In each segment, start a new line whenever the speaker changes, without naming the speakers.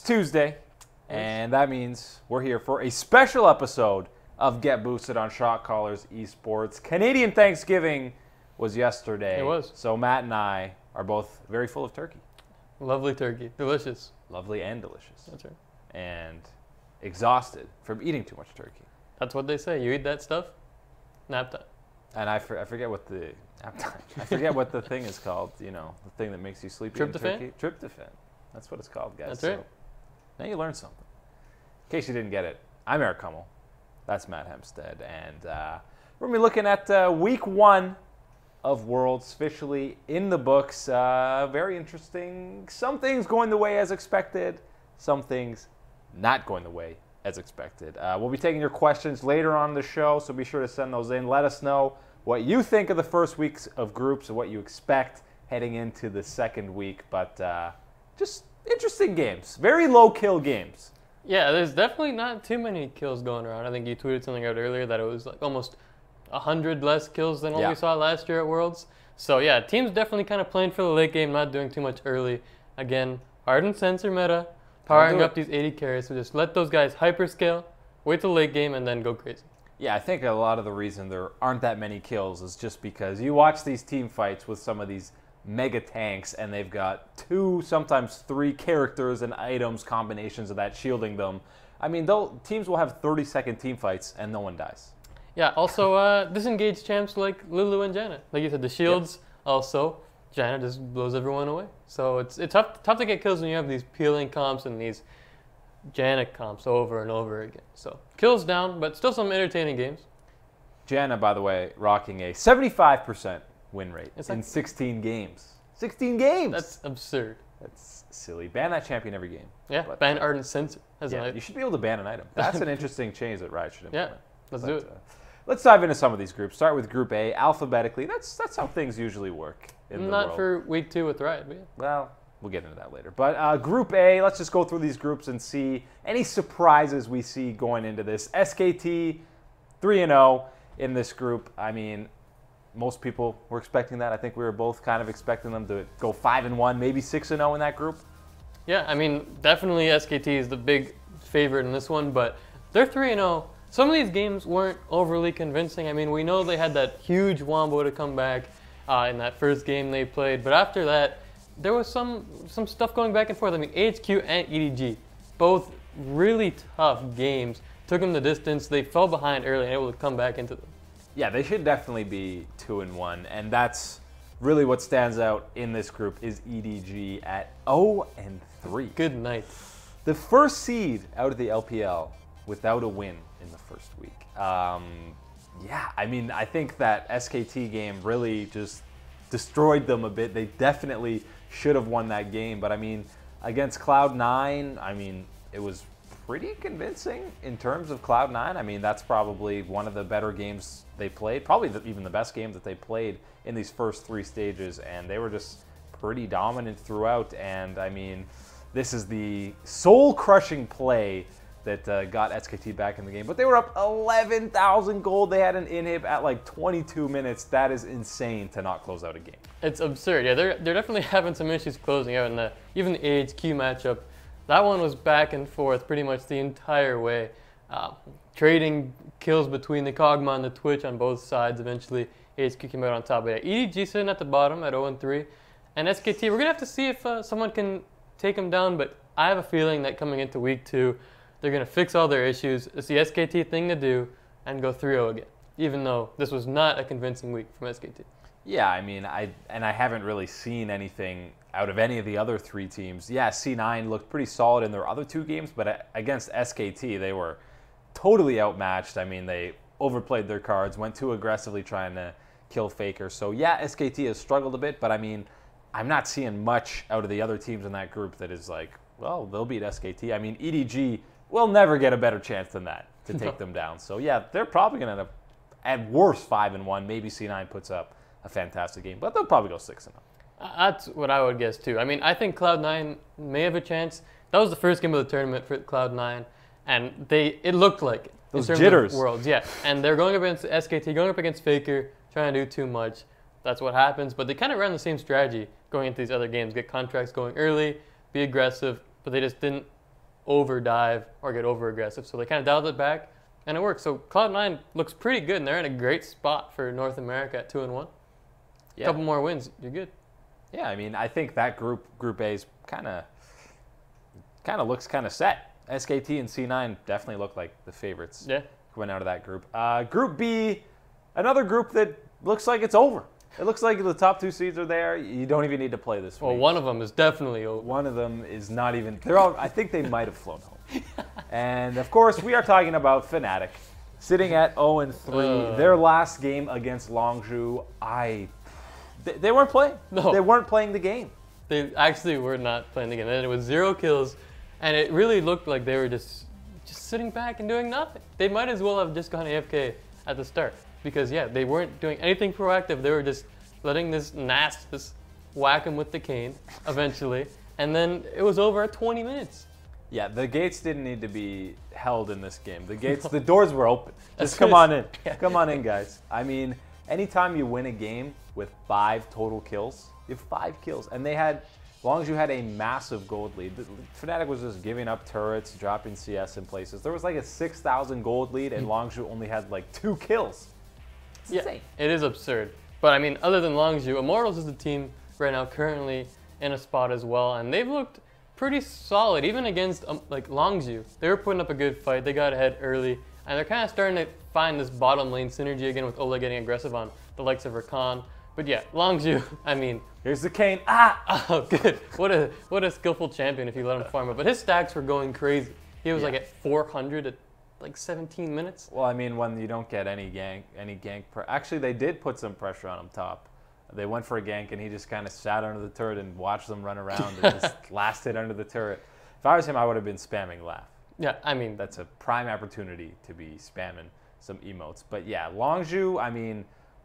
Tuesday, and that means we're here for a special episode of Get Boosted on Shot Callers eSports. Canadian Thanksgiving was yesterday.
It was.
So Matt and I are both very full of turkey.
Lovely turkey. Delicious.
Lovely and delicious.
That's right.
And exhausted from eating too much turkey.
That's what they say. You eat that stuff, nap time.
And I forget what the I forget what the thing is called. You know, the thing that makes you sleepy.
Tryptophan?
Tryptophan. That's what it's called, guys.
That's right.
So now you learned something. In case you didn't get it, I'm Eric Kummel. That's Matt Hempstead, and we're gonna be looking at week 1 of Worlds, officially in the books. Very interesting. Some things going the way as expected. Some things not going the way as expected. We'll be taking your questions later on in the show, so be sure to send those in. Let us know what you think of the first weeks of groups and what you expect heading into the second week. But just interesting games. Very low kill games.
Yeah, there's definitely not too many kills going around. I think you tweeted something out earlier that it was like almost 100 less kills than what we saw last year at Worlds. So yeah, teams definitely kind of playing for the late game, not doing too much early. Again, ardent sensor meta, powering up these 80 carries. So just let those guys hyperscale, wait till the late game, and then go crazy.
Yeah, I think a lot of the reason there aren't that many kills is just because you watch these team fights with some of these mega tanks and they've got 2, sometimes 3 characters and items combinations of that shielding them. I mean, teams will have 30-second team fights and no one dies.
Yeah, also disengage champs like Lulu and Janna. Like you said, the shields also, Janna just blows everyone away. So it's tough to get kills when you have these peeling comps and these Janna comps over and over again. So kills down, but still some entertaining games.
Janna, by the way, rocking a 75% win rate in 16 games. 16 games!
That's absurd.
That's silly. Ban that champion every game.
Yeah,
but,
ban Ardent Sensor.
You should be able to ban an item. That's an interesting change that Riot should implement.
Yeah, let's do it.
Let's dive into some of these groups. Start with Group A, alphabetically. That's how things usually work in the world.
Not for week 2 with Riot, but yeah.
Well, we'll get into that later. But Group A, let's just go through these groups and see any surprises we see going into this. SKT 3-0 in this group. I mean, most people were expecting that. I think we were both kind of expecting them to go 5-1, maybe 6-0 in that group.
Yeah, I mean, definitely SKT is the big favorite in this one, but they're 3-0. Some of these games weren't overly convincing. I mean, we know they had that huge wombo to come back in that first game they played, but after that, there was some stuff going back and forth. I mean, HQ and EDG, both really tough games, took them the distance. They fell behind early and able to come back into them. Yeah,
they should definitely be 2-1, and that's really what stands out in this group is EDG at 0-3.
Good night.
The first seed out of the LPL without a win in the first week. Yeah, I mean, I think that SKT game really just destroyed them a bit. They definitely should have won that game, but I mean, against Cloud9, I mean, it was pretty convincing in terms of Cloud9. I mean, that's probably one of the better games they played, probably even the best game that they played in these first 3 stages, and they were just pretty dominant throughout. And I mean, this is the soul-crushing play that got SKT back in the game. But they were up 11,000 gold. They had an inhib at like 22 minutes. That is insane to not close out a game.
It's absurd. Yeah, they're definitely having some issues closing out, and even the AHQ matchup, that one was back and forth pretty much the entire way. Trading kills between the Kog'Maw and the Twitch on both sides. Eventually, AHQ came out on top. But yeah, EDG sitting at the bottom at 0-3. And SKT, we're going to have to see if someone can take them down, but I have a feeling that coming into week 2, they're going to fix all their issues. It's the SKT thing to do and go 3-0 again, even though this was not a convincing week from SKT.
Yeah, I mean, I haven't really seen anything out of any of the other 3 teams. Yeah, C9 looked pretty solid in their other 2 games, but against SKT, they were totally outmatched. I mean, they overplayed their cards, went too aggressively trying to kill Faker. So yeah, SKT has struggled a bit, but I mean, I'm not seeing much out of the other teams in that group that is like, well, they'll beat SKT. I mean, EDG will never get a better chance than that to take them down. So yeah, they're probably going to end up at worst 5-1. Maybe C9 puts up a fantastic game, but they'll probably go 6-0.
That's what I would guess too. I mean, I think Cloud9 may have a chance. That was the first game of the tournament for Cloud9, and it looked like it.
Those jitters.
Worlds, yeah. And they're going up against SKT, going up against Faker, trying to do too much. That's what happens. But they kind of ran the same strategy going into these other games. Get Contractz going early, be aggressive, but they just didn't over dive or get over aggressive. So they kind of dialed it back, and it worked. So Cloud9 looks pretty good, and they're in a great spot for North America at 2-1. A couple more wins, you're good.
Yeah, I mean, I think that Group A's kind of looks kind of set. SKT and C9 definitely look like the favorites.
Yeah.
Coming out of that group. Group B, another group that looks like it's over. It looks like the top 2 seeds are there. You don't even need to play this week.
Well, one of them is definitely over.
One of them is not even. They're all. I think they might have flown home. And of course, we are talking about Fnatic, sitting at 0-3. Their last game against Longzhu, they weren't playing.
No.
They weren't playing the game.
They actually were not playing the game. And it was 0 kills, and it really looked like they were just sitting back and doing nothing. They might as well have just gone AFK at the start. Because, yeah, they weren't doing anything proactive. They were just letting this whack him with the cane, eventually. And then it was over at 20 minutes.
Yeah, the gates didn't need to be held in this game. The doors were open. Just come on in.
Yeah.
Come on in, guys. I mean, anytime you win a game with 5 total kills, you have 5 kills. And Longzhu had a massive gold lead. Fnatic was just giving up turrets, dropping CS in places. There was like a 6,000 gold lead, and Longzhu only had like 2 kills.
Yeah, it is absurd. But I mean, other than Longzhu, Immortals is the team right now currently in a spot as well, and they've looked pretty solid, even against like Longzhu. They were putting up a good fight. They got ahead early, and they're kind of starting to find this bottom lane synergy again with Ola getting aggressive on the likes of Rakan. But yeah, Longzhu, I mean,
here's the cane.
Oh, good. What a skillful champion if you let him farm it. But his stacks were going crazy. He was like at 400 at like 17 minutes.
Well, I mean, when you don't get any gank actually, they did put some pressure on him top. They went for a gank, and he just kind of sat under the turret and watched them run around and just lasted under the turret. If I was him, I would have been spamming laugh.
Yeah, I mean,
that's a prime opportunity to be spamming some emotes. But yeah, Longzhu, I mean,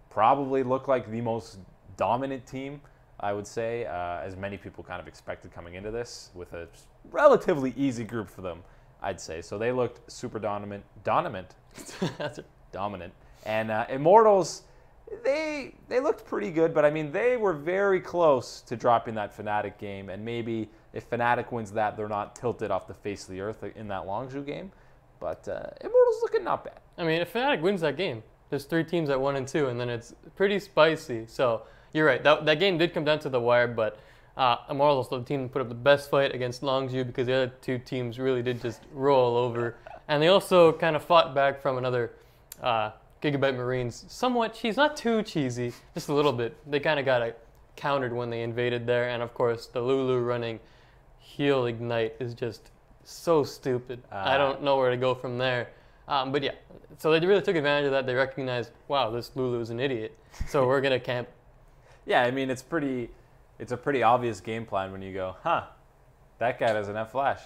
probably looked like the most dominant team, I would say, as many people kind of expected coming into this, with a relatively easy group for them, I'd say. So they looked super dominant.
That's it.
Dominant. And Immortals, they looked pretty good, but I mean, they were very close to dropping that Fnatic game, and maybe if Fnatic wins that, they're not tilted off the face of the earth in that Longzhu game. But Immortals looking not bad.
I mean, if Fnatic wins that game, there's 3 teams at 1 and 2, and then it's pretty spicy. So you're right. That game did come down to the wire, but Immortals, the team that put up the best fight against Longzhu, because the other 2 teams really did just roll over. And they also kind of fought back from another Gigabyte Marines. Somewhat cheesy, not too cheesy, just a little bit. They kind of got countered when they invaded there. And of course, the Lulu running heal ignite is just so stupid. I don't know where to go from there. But yeah, so they really took advantage of that. They recognized, wow, this Lulu is an idiot. So we're going to camp.
Yeah, I mean, it's a pretty obvious game plan when you go, that guy doesn't have flash.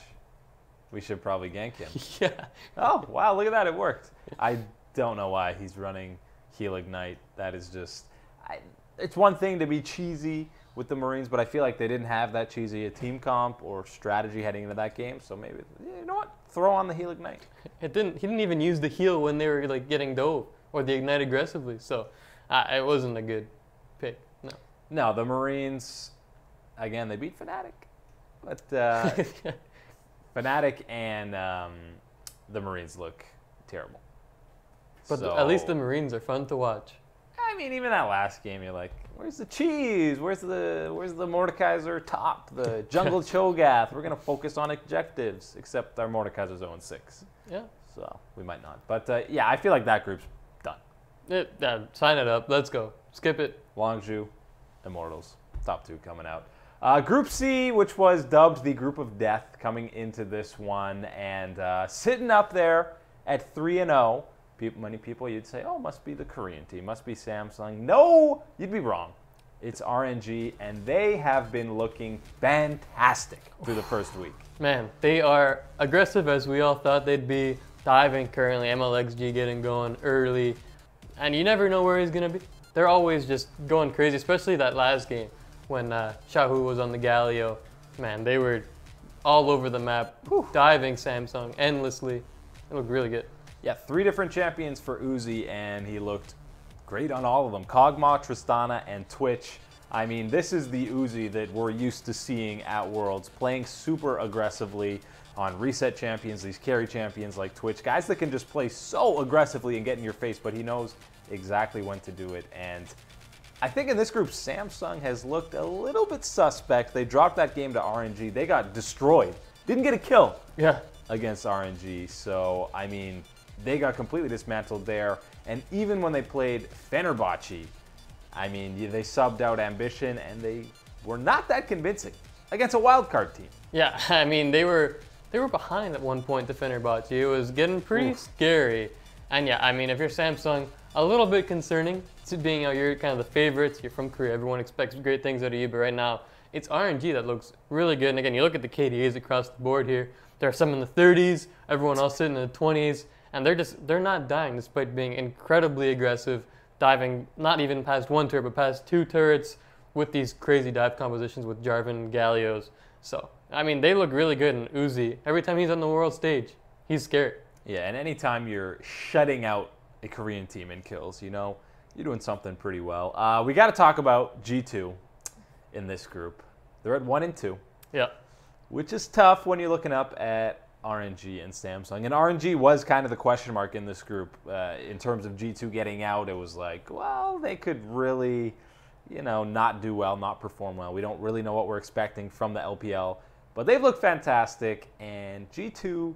We should probably gank him.
Yeah.
Oh, wow, look at that. It worked. I don't know why he's running heal ignite. That is just, it's one thing to be cheesy with the Marines, but I feel like they didn't have that cheesy a team comp or strategy heading into that game. So maybe, you know what? Throw on the heal ignite.
He didn't even use the heal when they were like getting dove or the ignite aggressively. So it wasn't a good pick. No.
No, the Marines, again, they beat Fnatic. But Fnatic and the Marines look terrible.
But at least the Marines are fun to watch.
I mean, even that last game, you're like, where's the cheese? Where's the Mordekaiser top? The jungle Cho'Gath? We're gonna focus on objectives. Except our Mordekaiser's 0-6.
Yeah.
So we might not. But yeah, I feel like that group's done.
Sign it up. Let's go. Skip it.
Longzhu, Immortals, top 2 coming out. Group C, which was dubbed the Group of Death, coming into this one and sitting up there at 3-0. Many people, you'd say, oh, must be the Korean team, must be Samsung. No, you'd be wrong. It's RNG, and they have been looking fantastic through the first week.
Man, they are aggressive as we all thought they'd be. Diving currently, MLXG getting going early, and you never know where he's going to be. They're always just going crazy, especially that last game when Shahu was on the Galio. Man, they were all over the map, diving Samsung endlessly. It looked really good.
Yeah, 3 different champions for Uzi, and he looked great on all of them. Kog'Maw, Tristana, and Twitch. I mean, this is the Uzi that we're used to seeing at Worlds, playing super aggressively. on reset champions, these carry champions like Twitch, guys that can just play so aggressively and get in your face, but he knows exactly when to do it. And I think in this group, Samsung has looked a little bit suspect. They dropped that game to RNG. They got destroyed. Didn't get a kill against RNG. So, I mean, they got completely dismantled there. And even when they played Fenerbahce, I mean, they subbed out Ambition, and they were not that convincing against a wildcard team.
Yeah, I mean, they were behind at one point to Fenerbahce. It was getting pretty scary. And yeah, I mean, if you're Samsung, a little bit concerning, being you're kind of the favorites, you're from Korea, everyone expects great things out of you, but right now, it's RNG that looks really good. And again, you look at the KDAs across the board here, there are some in the 30s, everyone else sitting in the 20s, and they're not dying despite being incredibly aggressive, diving not even past one turret, but past two turrets with these crazy dive compositions with Jarvan and Gallios. So, I mean, they look really good, and Uzi, every time he's on the world stage, he's scary.
Yeah, and anytime you're shutting out a Korean team in kills, you know, you're doing something pretty well. We got to talk about G2 in this group. They're at 1 and 2.
Yeah.
Which is tough when you're looking up at RNG and Samsung. And RNG was kind of the question mark in this group. In terms of G2 getting out, it was like, well, they could really, you know, not do well, not perform well. We don't really know what we're expecting from the LPL. But they've looked fantastic, and G2,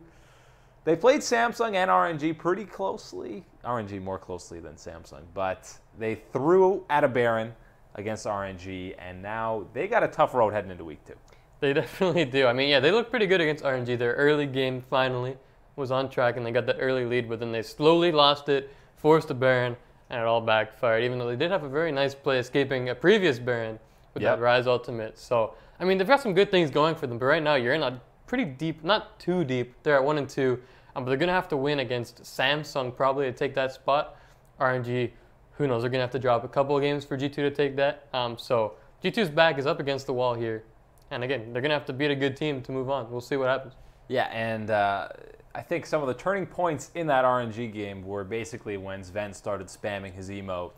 they played Samsung and RNG pretty closely. RNG more closely than Samsung, but they threw at a Baron against RNG, and now they got a tough road heading into week 2.
They definitely do. I mean, yeah, they look pretty good against RNG. Their early game finally was on track, and they got that early lead, but then they slowly lost it, forced a Baron, and it all backfired, even though they did have a very nice play escaping a previous Baron with that Rise ultimate. So, I mean, they've got some good things going for them, but right now you're in a pretty deep, not too deep. They're at 1 and 2, but they're going to have to win against Samsung probably to take that spot. RNG, who knows, they're going to have to drop a couple of games for G2 to take that. So G2's back is up against the wall here. And again, they're going to have to beat a good team to move on. We'll see what happens.
Yeah, and I think some of the turning points in that RNG game were basically when Sven started spamming his emote.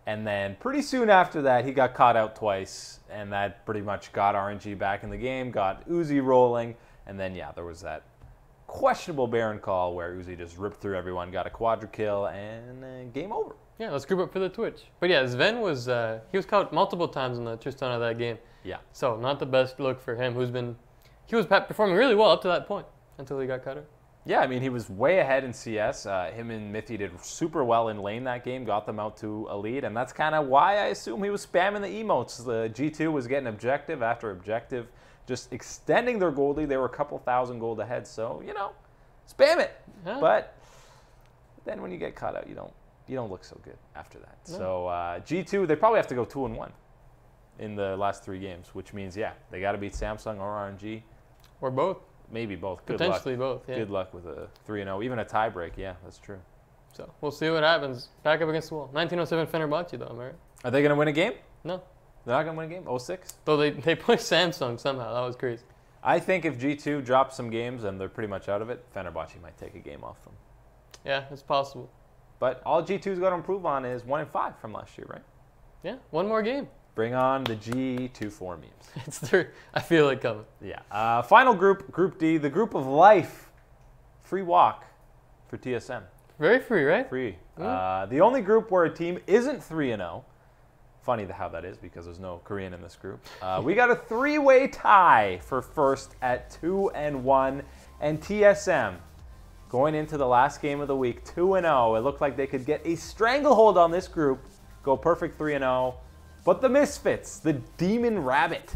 And then pretty soon after that, he got caught out twice. And that pretty much got RNG back in the game, got Uzi rolling. And then, yeah, there was that questionable Baron call where Uzi just ripped through everyone, got a quadra kill, and game over.
Yeah, let's group up for the Twitch. But yeah, Sven was, he was caught multiple times in the Tristan of that game.
Yeah.
So not the best look for him, he was performing really well up to that point until he got cut out.
Yeah, I mean, he was way ahead in CS. Him and Mithy did super well in lane that game, got them out to a lead, and that's kind of why I assume he was spamming the emotes. The G2 was getting objective after objective, just extending their gold lead. They were a couple thousand gold ahead, so, you know, spam it. Yeah. But then when you get caught out, you don't look so good after that. No. So G2, they probably have to go 2-1 in the last 3 games, which means, yeah, they got to beat Samsung or RNG.
Or both.
Maybe both. Good
Potentially
luck.
Both, yeah.
Good luck with a 3-0, even a tie break. Yeah, that's true.
So we'll see what happens. Back up against the wall. 1907 Fenerbahce, though, am I right?
Are they going to win a game?
No.
They're not going to win a game? 06?
Though they pushed Samsung somehow. That was crazy.
I think if G2 drops some games and they're pretty much out of it, Fenerbahce might take a game off them.
Yeah, it's possible.
But all G2's got to improve on is 1-5 from last year, right?
Yeah, one more game.
Bring on the G24 memes.
It's there. I feel it coming.
Yeah. Final group, Group D, the group of life. Free walk for TSM.
Very free, right?
Free. The only group where a team isn't 3-0. Funny how that is because there's no Korean in this group. We got a 3-way tie for first at 2-1. And TSM, going into the last game of the week, 2-0. It looked like they could get a stranglehold on this group, go perfect 3-0. But the Misfits, the Demon Rabbit,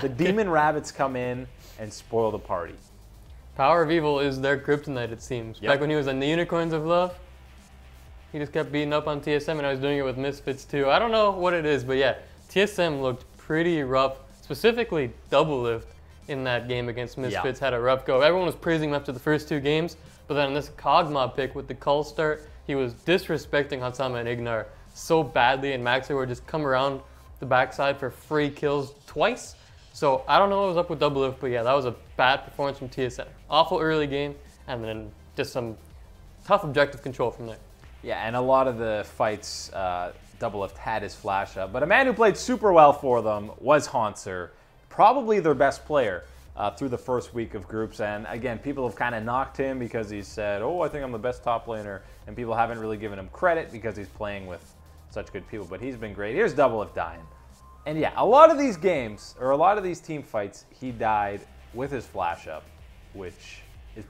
the Demon Rabbits come in and spoil the party.
Power of Evil is their kryptonite, it seems. Yep. Back when he was on the Unicorns of Love, he just kept beating up on TSM, and I was doing it with Misfits too. I don't know what it is, but yeah, TSM looked pretty rough, specifically Doublelift in that game against Misfits, had a rough go. Everyone was praising him after the first 2 games, but then in this Kog'Maw pick with the Cull start, he was disrespecting Hatsama and Ignar so badly, and Maxer would just come around the backside for free kills twice. So I don't know what was up with Doublelift, but yeah, that was a bad performance from TSM. Awful early game, and then just some tough objective control from there.
Yeah, and a lot of the fights, Doublelift had his flash up, but a man who played super well for them was Haunter, probably their best player. through the first week of groups. And again, people have kind of knocked him because he said, oh, I think I'm the best top laner. And people haven't really given him credit because he's playing with such good people. But he's been great. Here's Double If dying. And yeah, a lot of these games, or a lot of these team fights, he died with his flash up, which is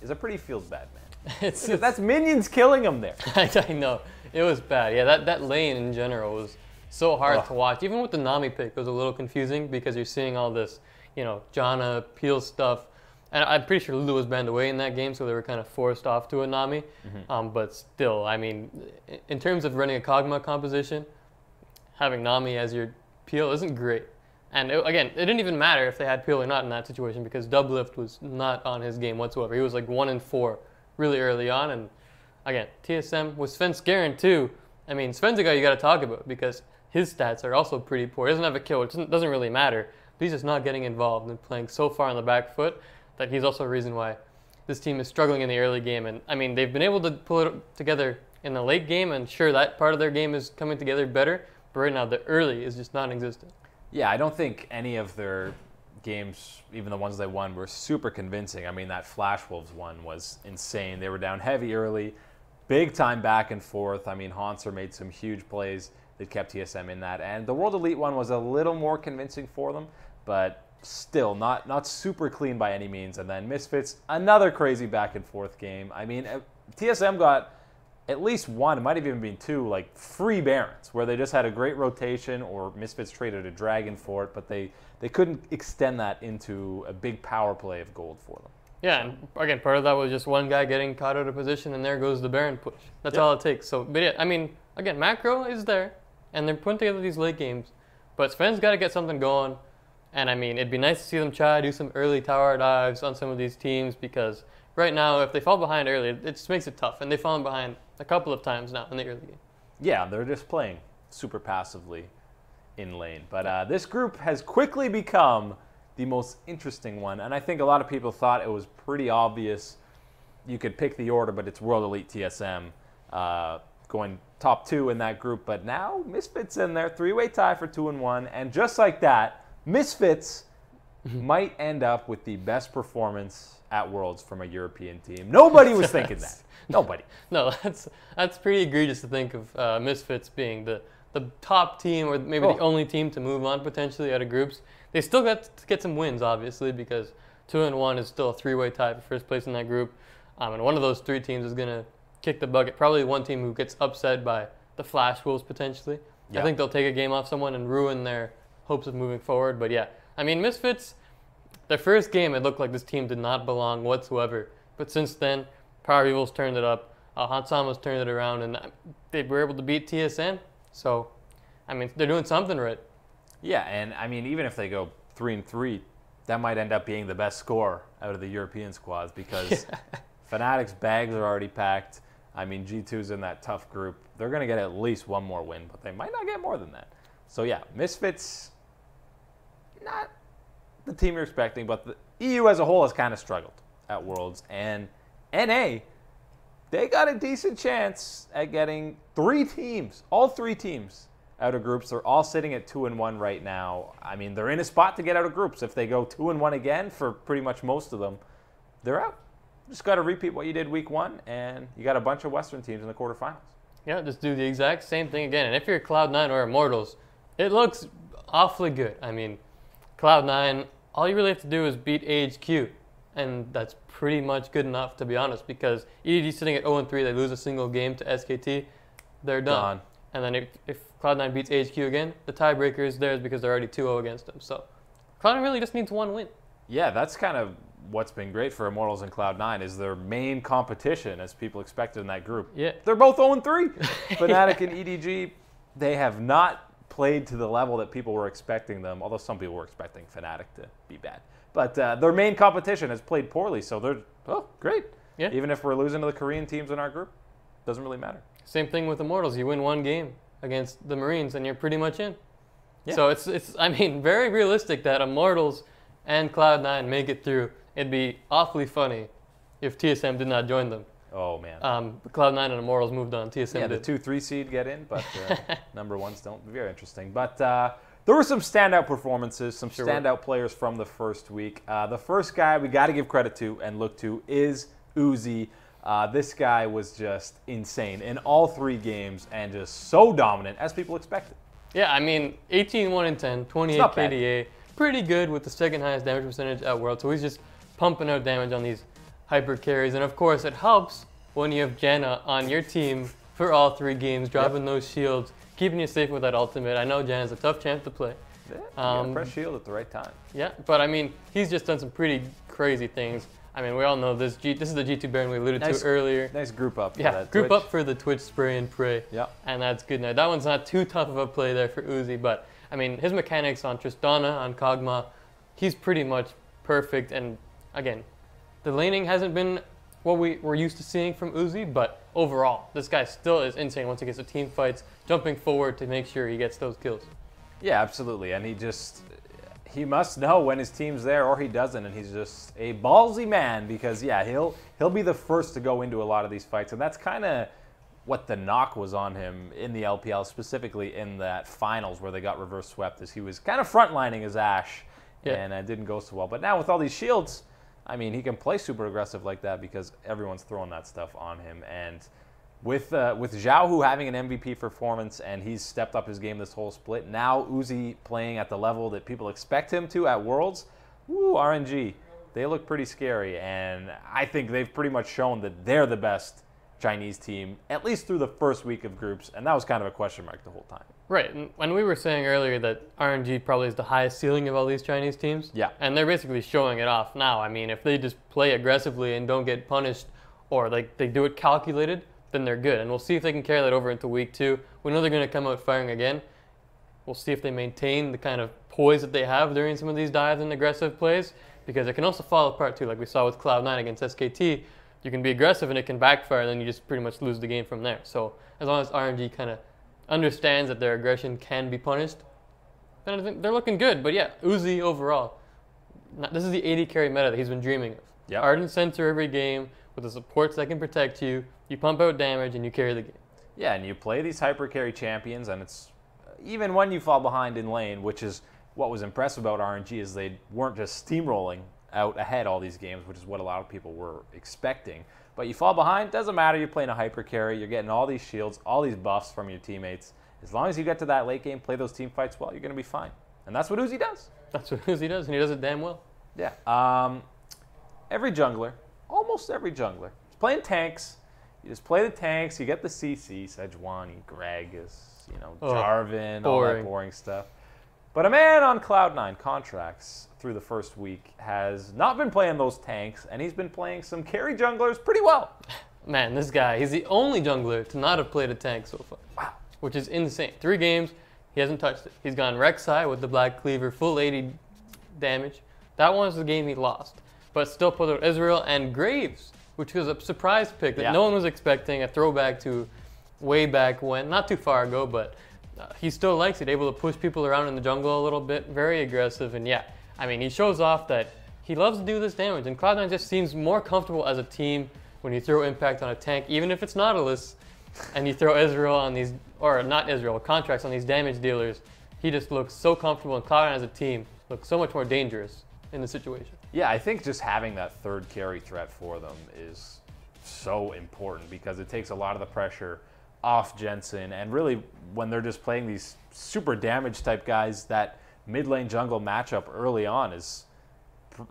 a pretty feels bad, man. That's minions killing him there.
I know. It was bad. Yeah, that lane in general was so hard to watch. Even with the Nami pick, it was a little confusing because you're seeing all this, Janna, Peel stuff. And I'm pretty sure Lulu was banned away in that game, so they were kind of forced off to a Nami. But still, I mean, in terms of running a Kog'Maw composition, having Nami as your Peel isn't great. And again, it didn't even matter if they had Peel or not in that situation because Doublift was not on his game whatsoever. He was like 1-4 really early on. And again, TSM with Svenskeren too. I mean, Sven's a guy you got to talk about because his stats are also pretty poor. He doesn't have a kill, which doesn't really matter. But he's just not getting involved and playing so far on the back foot that he's also a reason why this team is struggling in the early game. And I mean, they've been able to pull it together in the late game, and sure, that part of their game is coming together better. But right now, the early is just non-existent.
Yeah, I don't think any of their games, even the ones they won, were super convincing. I mean, that Flash Wolves one was insane. They were down heavy early, big time back and forth. I mean, Hanser made some huge plays that kept TSM in that. And the World Elite one was a little more convincing for them, but still not super clean by any means. And then Misfits, another crazy back and forth game. I mean, TSM got at least one, it might have even been two, like free Barons, where they just had a great rotation, or Misfits traded a Dragon for it, but they couldn't extend that into a big power play of gold for them.
Yeah, and again, part of that was just one guy getting caught out of position, and there goes the Baron push. That's all it takes. So, but yeah, I mean, again, macro is there, and they're putting together these late games, but Sven's got to get something going, and I mean, it'd be nice to see them try to do some early tower dives on some of these teams, because right now, if they fall behind early, it just makes it tough, and they've fallen behind a couple of times now in the early game.
Yeah, they're just playing super passively in lane. But this group has quickly become the most interesting one, and I think a lot of people thought it was pretty obvious. You could pick the order, but it's World Elite TSM going top two in that group. But now Misfits in there, three-way tie for 2-1, and just like that, Misfits might end up with the best performance at Worlds from a European team. Nobody was thinking that. Nobody.
No, that's pretty egregious to think of Misfits being the top team, or maybe the only team to move on potentially out of groups. They still got to get some wins, obviously, because 2-1 is still a three-way tie for first place in that group. And one of those three teams is going to kick the bucket. Probably one team who gets upset by the Flash Wolves potentially. Yeah. I think they'll take a game off someone and ruin their hopes of moving forward. But yeah, I mean, Misfits, their first game, it looked like this team did not belong whatsoever. But since then, Power Evils turned it up. Hansama's turned it around, and they were able to beat TSN. So, I mean, they're doing something right.
Yeah, and I mean, even if they go 3-3, that might end up being the best score out of the European squads because Fnatic's bags are already packed. I mean, G2's in that tough group. They're going to get at least one more win, but they might not get more than that. So yeah, Misfits, not the team you're expecting, but the EU as a whole has kind of struggled at Worlds. And NA, they got a decent chance at getting all three teams out of groups. They're all sitting at 2-1 right now. I mean, they're in a spot to get out of groups. If they go 2-1 again for pretty much most of them, they're out. Just got to repeat what you did week one, and you got a bunch of Western teams in the quarterfinals. Yeah,
just do the exact same thing again. And if you're Cloud9 or Immortals, it looks awfully good. I mean, Cloud9, all you really have to do is beat AHQ, and that's pretty much good enough, to be honest, because EDG sitting at 0-3, they lose a single game to SKT, they're done. And then if Cloud9 beats AHQ again, the tiebreaker is theirs because they're already 2-0 against them. So Cloud9 really just needs one win.
Yeah, that's kind of what's been great for Immortals and Cloud9 is their main competition, as people expected in that group.
Yeah.
They're both 0-3. Fnatic and EDG, they have not played to the level that people were expecting them, although some people were expecting Fnatic to be bad. But their main competition has played poorly, so they're, great.
Yeah.
Even if we're losing to the Korean teams in our group, doesn't really matter.
Same thing with Immortals. You win one game against the Marines, and you're pretty much in. Yeah. So it's I mean, very realistic that Immortals and Cloud9 make it through. It'd be awfully funny if TSM did not join them.
Oh, man.
Cloud9 and Immortals moved on. TSM
did.
did.
The 2-3 seed get in, but number ones don't. Very interesting. But there were some standout performances, some
Sure
standout players from the first week. The first guy we got to give credit to and look to is Uzi. This guy was just insane in all 3 games and just so dominant as people expected.
Yeah, I mean, 18, 1 in 10, 28 KDA. Pretty good with the second highest damage percentage at World. So he's just pumping out damage on these hyper carries. And of course, it helps when you have Janna on your team for all 3 games, dropping those shields, keeping you safe with that ultimate. I know Janna's a tough champ to play.
Yeah, press shield at the right time.
Yeah, but I mean, he's just done some pretty crazy things. I mean, we all know this. This is the G2 Baron we alluded to earlier.
Nice group up. For
yeah,
that
group
Twitch.
up for the Twitch spray and pray.
Yeah.
And that's good now. That one's not too tough of a play there for Uzi, but I mean, his mechanics on Tristana, on Kog'Maw, he's pretty much perfect. And again, the laning hasn't been what we're used to seeing from Uzi, but overall, this guy still is insane once he gets to team fights, jumping forward to make sure he gets those kills.
Yeah, absolutely. And he must know when his team's there or he doesn't, and he's just a ballsy man because, yeah, he'll be the first to go into a lot of these fights, and that's kind of what the knock was on him in the LPL, specifically in that finals where they got reverse swept, is he was kind of frontlining his Ashe, and it didn't go so well. But now with all these shields, I mean, he can play super aggressive like that because everyone's throwing that stuff on him, and with Xiaohu having an MVP performance and he's stepped up his game this whole split, now Uzi playing at the level that people expect him to at Worlds, woo, RNG, they look pretty scary. And I think they've pretty much shown that they're the best Chinese team, at least through the first week of groups, and that was kind of a question mark the whole time.
Right, and when we were saying earlier that RNG probably is the highest ceiling of all these Chinese teams,
yeah,
and they're basically showing it off now. I mean, if they just play aggressively and don't get punished, or like they do it calculated, then they're good. And we'll see if they can carry that over into week 2. We know they're going to come out firing again. We'll see if they maintain the kind of poise that they have during some of these dives and aggressive plays, because it can also fall apart too, like we saw with Cloud9 against SKT. You can be aggressive and it can backfire, and then you just pretty much lose the game from there. So as long as RNG kind of understands that their aggression can be punished, then I think they're looking good. But yeah, Uzi overall, this is the 80 carry meta that he's been dreaming of.
Yep.
Ardent Center every game with the supports that can protect you. You pump out damage and you carry the game.
Yeah, and you play these hyper carry champions, and it's even when you fall behind in lane, which is what was impressive about RNG, is they weren't just steamrolling out ahead all these games, which is what a lot of people were expecting. But you fall behind, doesn't matter, you're playing a hyper carry, you're getting all these shields, all these buffs from your teammates. As long as you get to that late game, play those team fights well, you're going to be fine. And that's what Uzi does.
That's what Uzi does, and he does it damn well.
Yeah. Every jungler, almost every jungler, is playing tanks. You just play the tanks, you get the CC, Sejuani, Gragas, Jarvan, all that boring stuff. But a man on Cloud9, Contractz, through the first week, has not been playing those tanks, and he's been playing some carry junglers pretty well.
Man, this guy, he's the only jungler to not have played a tank so far.
Wow.
Which is insane. 3 games, he hasn't touched it. He's gone Rek'Sai with the Black Cleaver, full 80 damage. That one was the game he lost. But still put out Ezreal and Graves, which was a surprise pick that no one was expecting, a throwback to way back when, not too far ago, but he still likes it, able to push people around in the jungle a little bit, very aggressive, and yeah, I mean, he shows off that he loves to do this damage, and Cloud9 just seems more comfortable as a team when you throw impact on a tank, even if it's Nautilus, and you throw Ezreal on these, or not Ezreal, Contractz on these damage dealers. He just looks so comfortable, and Cloud9 as a team looks so much more dangerous in the situation.
Yeah, I think just having that third carry threat for them is so important because it takes a lot of the pressure off Jensen, and really when they're just playing these super damage type guys, that mid lane jungle matchup early on is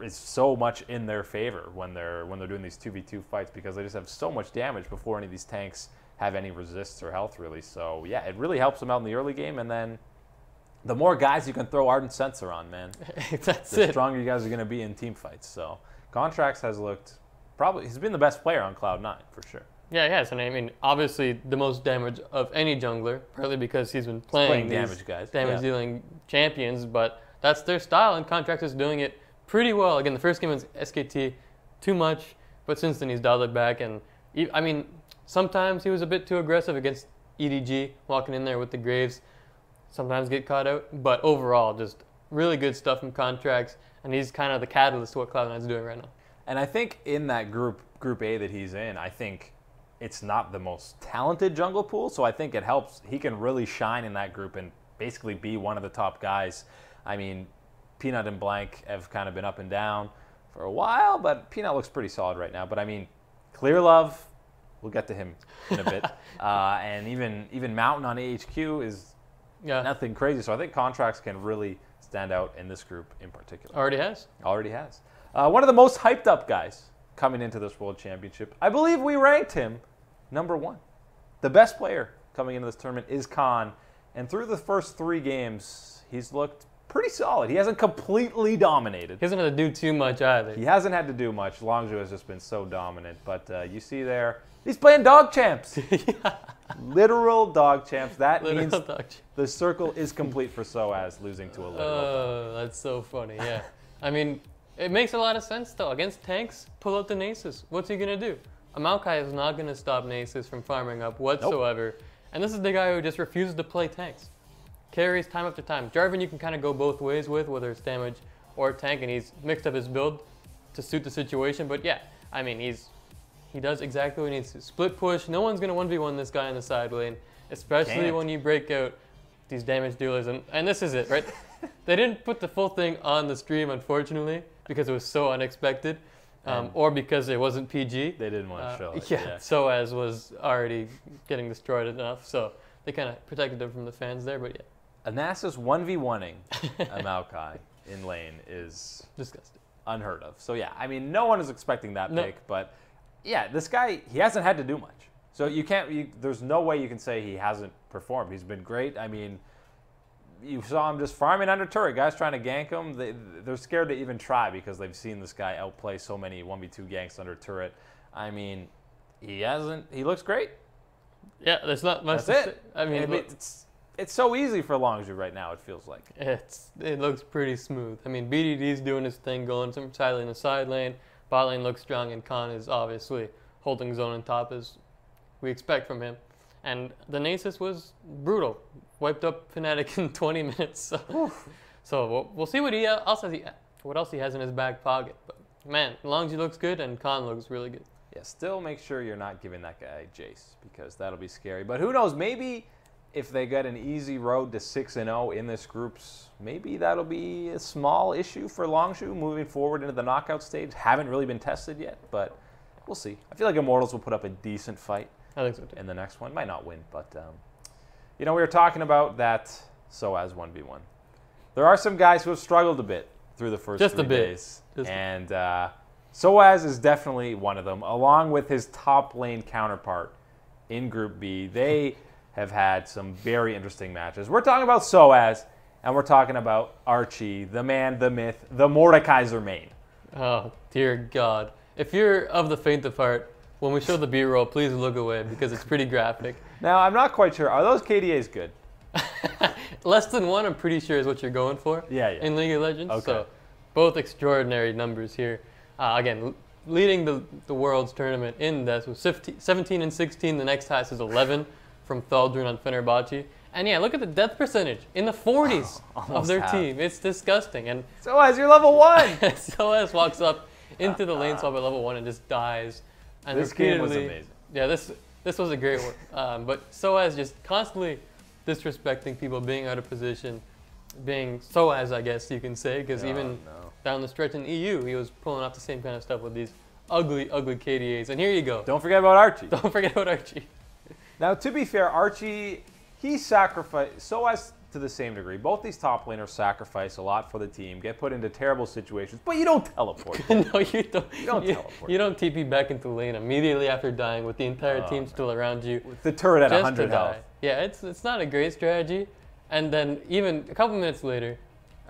so much in their favor when they're doing these 2v2 fights, because they just have so much damage before any of these tanks have any resists or health really. So yeah, it really helps them out in the early game, and then the more guys you can throw Ardent Sensor on, man, the stronger you guys are going to be in team fights. So Contractz has looked, he's been the best player on Cloud9 for sure.
Yeah, he has, and I mean, obviously the most damage of any jungler, partly because he's been playing
damage guys,
damage-dealing champions, but that's their style, and Contractz is doing it pretty well. Again, the first game was SKT, too much, but since then he's dialed it back, and I mean, sometimes he was a bit too aggressive against EDG, walking in there with the Graves, sometimes get caught out, but overall, just really good stuff from Contractz, and he's kind of the catalyst to what Cloud9 is doing right now.
And I think in that group A that he's in, I think it's not the most talented jungle pool, so I think it helps. He can really shine in that group and basically be one of the top guys. I mean, Peanut and Blank have kind of been up and down for a while, but Peanut looks pretty solid right now. But I mean, Clear Love, we'll get to him in a bit. And even Mountain on AHQ is nothing crazy. So I think Contractz can really stand out in this group in particular.
Already has.
Already has. One of the most hyped up guys coming into this World Championship. I believe we ranked him number 1. The best player coming into this tournament is Khan. And through the first 3 games, he's looked pretty solid. He hasn't completely dominated.
He hasn't had to do too much either.
He hasn't had to do much. Longzhu has just been so dominant. But you see there, he's playing dog champs. Literal dog champs. That means the circle is complete for Soaz, losing to a literal dog.
That's so funny, yeah. I mean, it makes a lot of sense, though. Against tanks, pull out the Nasus. What's he going to do? A Maokai is not going to stop Nasus from farming up whatsoever. Nope. And this is the guy who just refuses to play tanks. Carries time after time. Jarvan you can kind of go both ways with, whether it's damage or tank, and he's mixed up his build to suit the situation. But yeah, I mean, he does exactly what he needs to. Split push. No one's going to 1v1 this guy in the side lane, especially when you break out these damage dealers. And this is it, right? They didn't put the full thing on the stream, unfortunately, because it was so unexpected. Or because it wasn't PG.
They didn't want to show it.
Yeah, Soaz was already getting destroyed enough, so they kind of protected him from the fans there, but yeah.
A Nasus 1v1ing a Maokai in lane is
disgusting.
Unheard of. So yeah, I mean, no one is expecting that pick, but yeah, this guy, he hasn't had to do much. So you can't, there's no way you can say he hasn't performed. He's been great. I mean, you saw him just farming under turret. Guys trying to gank him, they're scared to even try because they've seen this guy outplay so many 1v2 ganks under turret. I mean, he looks great.
Yeah, there's not much
That's
to
it.
say. I mean,
it's so easy for Longzhu right now, it feels like.
It looks pretty smooth. I mean, BDD's doing his thing, going some side lane to side lane. Bot lane looks strong, and Khan is obviously holding zone on top as we expect from him. And the Nasus was brutal. Wiped up Fnatic in 20 minutes. So we'll see what else he has in his back pocket. But man, Longzhu looks good, and Khan looks really good.
Yeah, still make sure you're not giving that guy Jace, because that'll be scary. But who knows, maybe if they get an easy road to 6-0 in this groups, maybe that'll be a small issue for Longzhu moving forward into the knockout stage. Haven't really been tested yet, but we'll see. I feel like Immortals will put up a decent fight.
I think so too.
In the next one. Might not win, but you know, we were talking about that Soaz 1v1. There are some guys who have struggled a bit through the first 3 days. And Soaz is definitely one of them, along with his top lane counterpart in Group B. They have had some very interesting matches. We're talking about Soaz, and we're talking about Archie, the man, the myth, the Mordekaiser main.
Oh, dear God. If you're of the faint of heart, when we show the B-roll, please look away because it's pretty graphic.
Now, I'm not quite sure. Are those KDAs good?
Less than 1, I'm pretty sure, is what you're going for in League of Legends.
Okay.
So both extraordinary numbers here. Again, leading the Worlds tournament in this was 17 and 16. The next highest is 11 from Thaldrun on Fenerbahce. And yeah, look at the death percentage in the 40s of their team. It's disgusting. And
Soaz, you're level 1.
Soaz walks up into the lane swap at level 1 and just dies. And
this game was amazing.
Yeah, this was a great one. But Soaz just constantly disrespecting people, being out of position, being Soaz, I guess you can say, because down the stretch in EU, he was pulling off the same kind of stuff with these ugly, ugly KDAs. And here you go.
Don't forget about Archie.
Don't forget about Archie.
Now, to be fair, Archie, he sacrificed, Soaz to the same degree. Both these top laners sacrifice a lot for the team, get put into terrible situations, but you don't teleport.
No, you don't.
You don't teleport.
You don't TP back into lane immediately after dying with the entire team still around you.
With the turret at 100 health.
Yeah, it's not a great strategy. And then even a couple minutes later,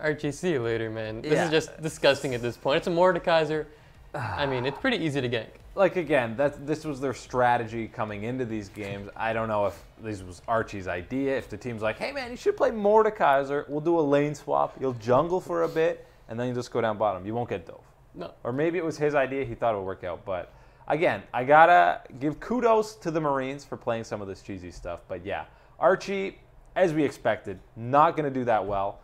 Archie, see you later, man. This is just disgusting at this point. It's a Mordekaiser. I mean, it's pretty easy to gank.
Like, again, this was their strategy coming into these games. I don't know if this was Archie's idea. If the team's like, hey, man, you should play Mordekaiser. We'll do a lane swap. You'll jungle for a bit, and then you just go down bottom. You won't get dove.
No.
Or maybe it was his idea. He thought it would work out. But, again, I got to give kudos to the Marines for playing some of this cheesy stuff. But, yeah, Archie, as we expected, not going to do that well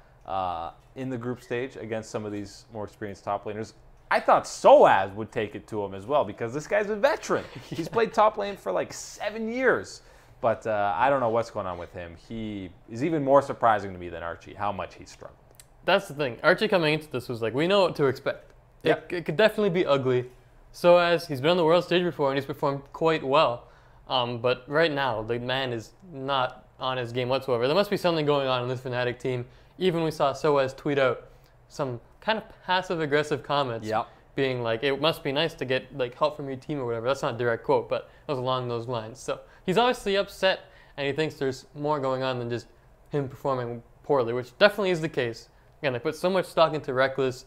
in the group stage against some of these more experienced top laners. I thought Soaz would take it to him as well because this guy's a veteran. He's played top lane for like 7 years. But I don't know what's going on with him. He is even more surprising to me than Archie, how much he struggled.
That's the thing. Archie coming into this was like, we know what to expect.
Yep.
It could definitely be ugly. Soaz, he's been on the world stage before and he's performed quite well. But right now, the man is not on his game whatsoever. There must be something going on in this Fnatic team. Even we saw Soaz tweet out some kind of passive-aggressive comments, being like, it must be nice to get like help from your team or whatever. That's not a direct quote, but it was along those lines. So he's obviously upset, and he thinks there's more going on than just him performing poorly, which definitely is the case. Again, they put so much stock into Reckless,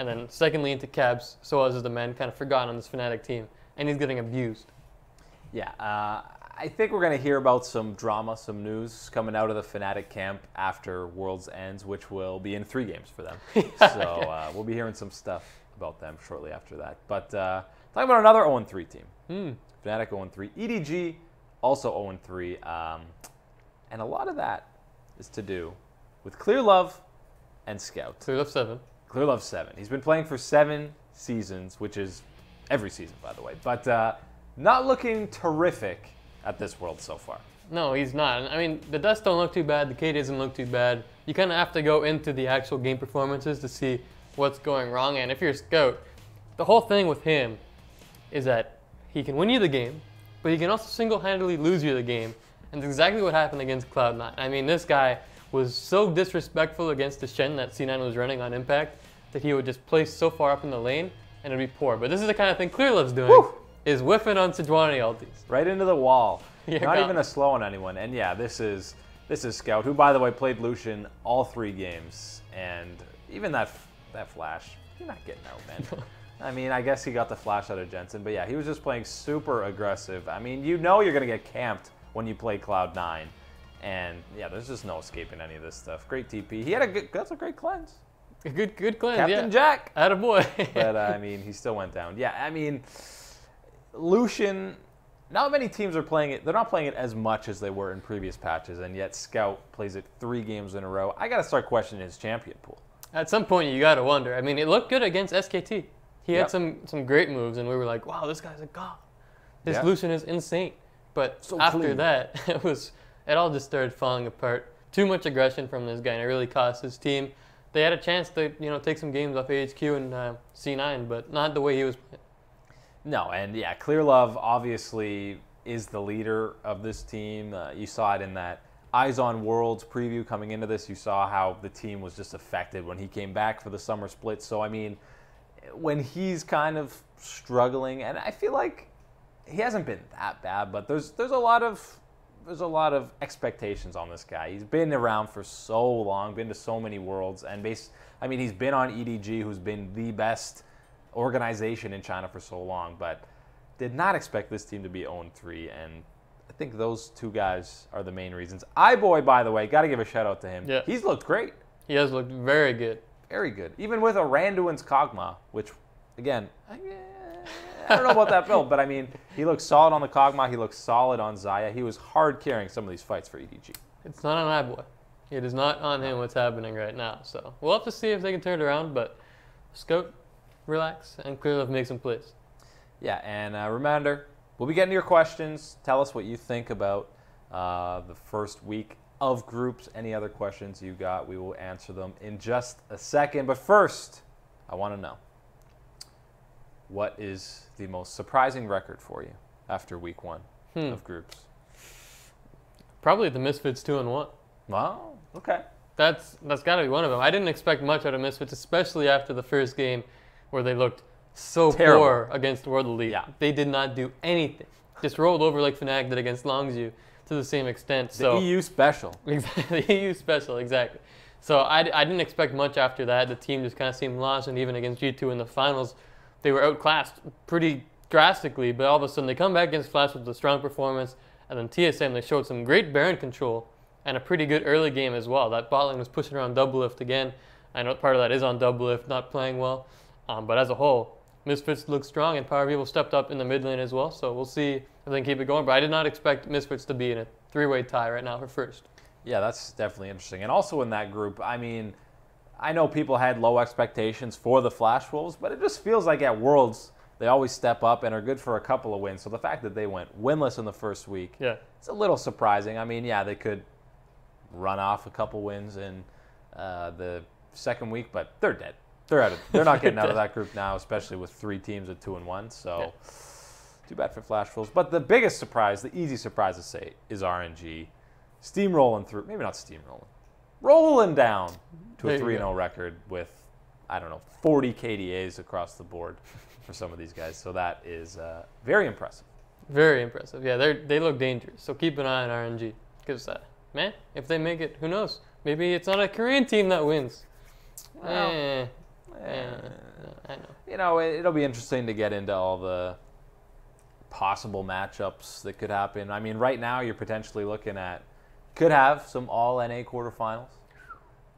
and then secondly into Cabs. Soaz is the man kind of forgotten on this Fnatic team, and he's getting abused.
Yeah, I think we're going to hear about some drama, some news coming out of the Fnatic camp after Worlds ends, which will be in 3 games for them. So we'll be hearing some stuff about them shortly after that. But talking about another 0-3 team. Fnatic 0-3. EDG also 0-3. And a lot of that is to do with Clear Love and Scout.
Clear Love 7.
Clear Love 7. He's been playing for 7 seasons, which is every season, by the way. But not looking terrific at this World so far.
No, he's not. I mean, the Dust don't look too bad. The K doesn't look too bad. You kind of have to go into the actual game performances to see what's going wrong. And if you're a Scout, the whole thing with him is that he can win you the game, but he can also single-handedly lose you the game. And that's exactly what happened against Cloud9. I mean, this guy was so disrespectful against the Shen that C9 was running on Impact that he would just place so far up in the lane and it'd be poor. But this is the kind of thing Clear Love's doing.
Woo!
Is whiffing on Sejuani ultis.
Right into the wall.
Yeah,
not even a slow on anyone. And yeah, this is Scout, who by the way played Lucian all 3 games. And even that flash, you're not getting out, man. I mean, I guess he got the flash out of Jensen, but yeah, he was just playing super aggressive. I mean, you know you're going to get camped when you play Cloud9. And yeah, there's just no escaping any of this stuff. Great TP. He had that's a great cleanse.
A good cleanse,
Captain Jack.
Attaboy.
But I mean, he still went down. Yeah, I mean, Lucian, not many teams are playing it. They're not playing it as much as they were in previous patches, and yet Scout plays it 3 games in a row. I got to start questioning his champion pool.
At some point, you got to wonder. I mean, it looked good against SKT. He had some great moves, and we were like, wow, this guy's a god. This Lucian is insane. But so after that, it all just started falling apart. Too much aggression from this guy, and it really cost his team. They had a chance to take some games off AHQ and C9, but not the way he was playing.
No, and yeah, Clear Love obviously is the leader of this team. You saw it in that Eyes on Worlds preview coming into this. You saw how the team was just affected when he came back for the summer split. So, I mean, when he's kind of struggling, and I feel like he hasn't been that bad, but there's a lot of expectations on this guy. He's been around for so long, been to so many Worlds, and I mean, he's been on EDG, who's been the best organization in China for so long, but did not expect this team to be 0-3, and I think those 2 guys are the main reasons. iBoy, by the way, got to give a shout out to him.
Yeah.
He's looked great.
He has looked very good.
Very good. Even with a Randuin's Kog'Maw, which, again, I don't know about that build, but I mean, he looks solid on the Kog'Maw. He looks solid on Xayah. He was hard carrying some of these fights for EDG.
It's not on iBoy. It is not on him what's happening right now. So we'll have to see if they can turn it around, but Scout, relax, and Clear Love make some plays.
Yeah, and reminder, we'll be getting to your questions. Tell us what you think about the first week of groups. Any other questions you got, we will answer them in just a second. But first, I want to know, what is the most surprising record for you after week 1 of groups?
Probably the Misfits 2-1.
Wow, okay.
That's got to be one of them. I didn't expect much out of Misfits, especially after the first game where they looked so poor against World Elite.
Yeah.
They did not do anything. Just rolled over like Fnatic did against Longzhu to the same extent.
The EU special.
Exactly, the EU special, exactly. So I didn't expect much after that. The team just kind of seemed lost, and even against G2 in the finals, they were outclassed pretty drastically, but all of a sudden they come back against Flash with a strong performance, and then TSM, they showed some great Baron control and a pretty good early game as well. That bot lane was pushing around Doublelift again. I know part of that is on Doublelift not playing well, but as a whole, Misfits looked strong, and Power People stepped up in the mid lane as well, so we'll see if they can keep it going. But I did not expect Misfits to be in a 3-way tie right now for first. Yeah,
that's definitely interesting. And also in that group, I mean, I know people had low expectations for the Flash Wolves, but it just feels like at Worlds, They always step up and are good for a couple of wins. So the fact that they went winless in the first week, it's a little surprising. I mean, yeah, they could run off a couple wins in the second week, but they're dead. They're not getting out of that group now, especially with 3 teams at 2-1. So too bad for Flash Wolves. But the biggest surprise, the easy surprise to say, is RNG steamrolling through. Maybe not steamrolling, rolling down to a 3-0 record with, I don't know, 40 KDAs across the board for some of these guys. So that is very impressive.
Very impressive. Yeah, they look dangerous. So keep an eye on RNG because, man, if they make it, who knows? Maybe it's not a Korean team that wins. Well, I know.
You know, it'll be interesting to get into all the possible matchups that could happen. I mean, right now you're potentially looking at, could have some all NA quarterfinals,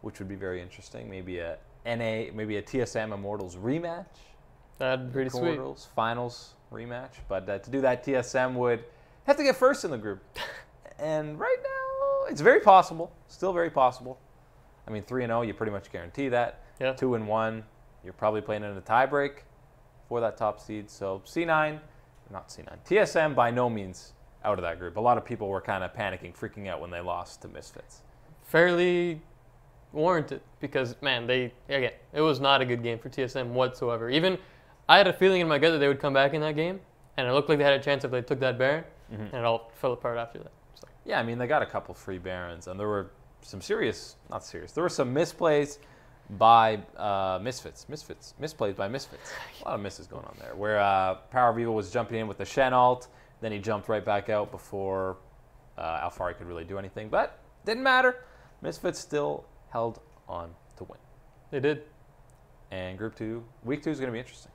which would be very interesting. Maybe a TSM Immortals rematch.
That'd be pretty sweet.
Finals rematch. But to do that, TSM would have to get first in the group. And right now, it's very possible. Still very possible. I mean, 3-0, you pretty much guarantee that.
Yeah.
2-1, you're probably playing in a tiebreak for that top seed. So TSM by no means out of that group. A lot of people were kind of panicking, freaking out when they lost to Misfits.
Fairly warranted because, man, it was not a good game for TSM whatsoever. Even I had a feeling in my gut that they would come back in that game, and it looked like they had a chance if they took that Baron, and it all fell apart after that. So.
Yeah, I mean, they got a couple free Barons, and there were some there were some misplays by Misfits. Misplays by Misfits. A lot of misses going on there, where Power of Evil was jumping in with the Shen ult, then he jumped right back out before Alfari could really do anything, but didn't matter. Misfits still held on to win.
They did.
And week 2 is going to be interesting.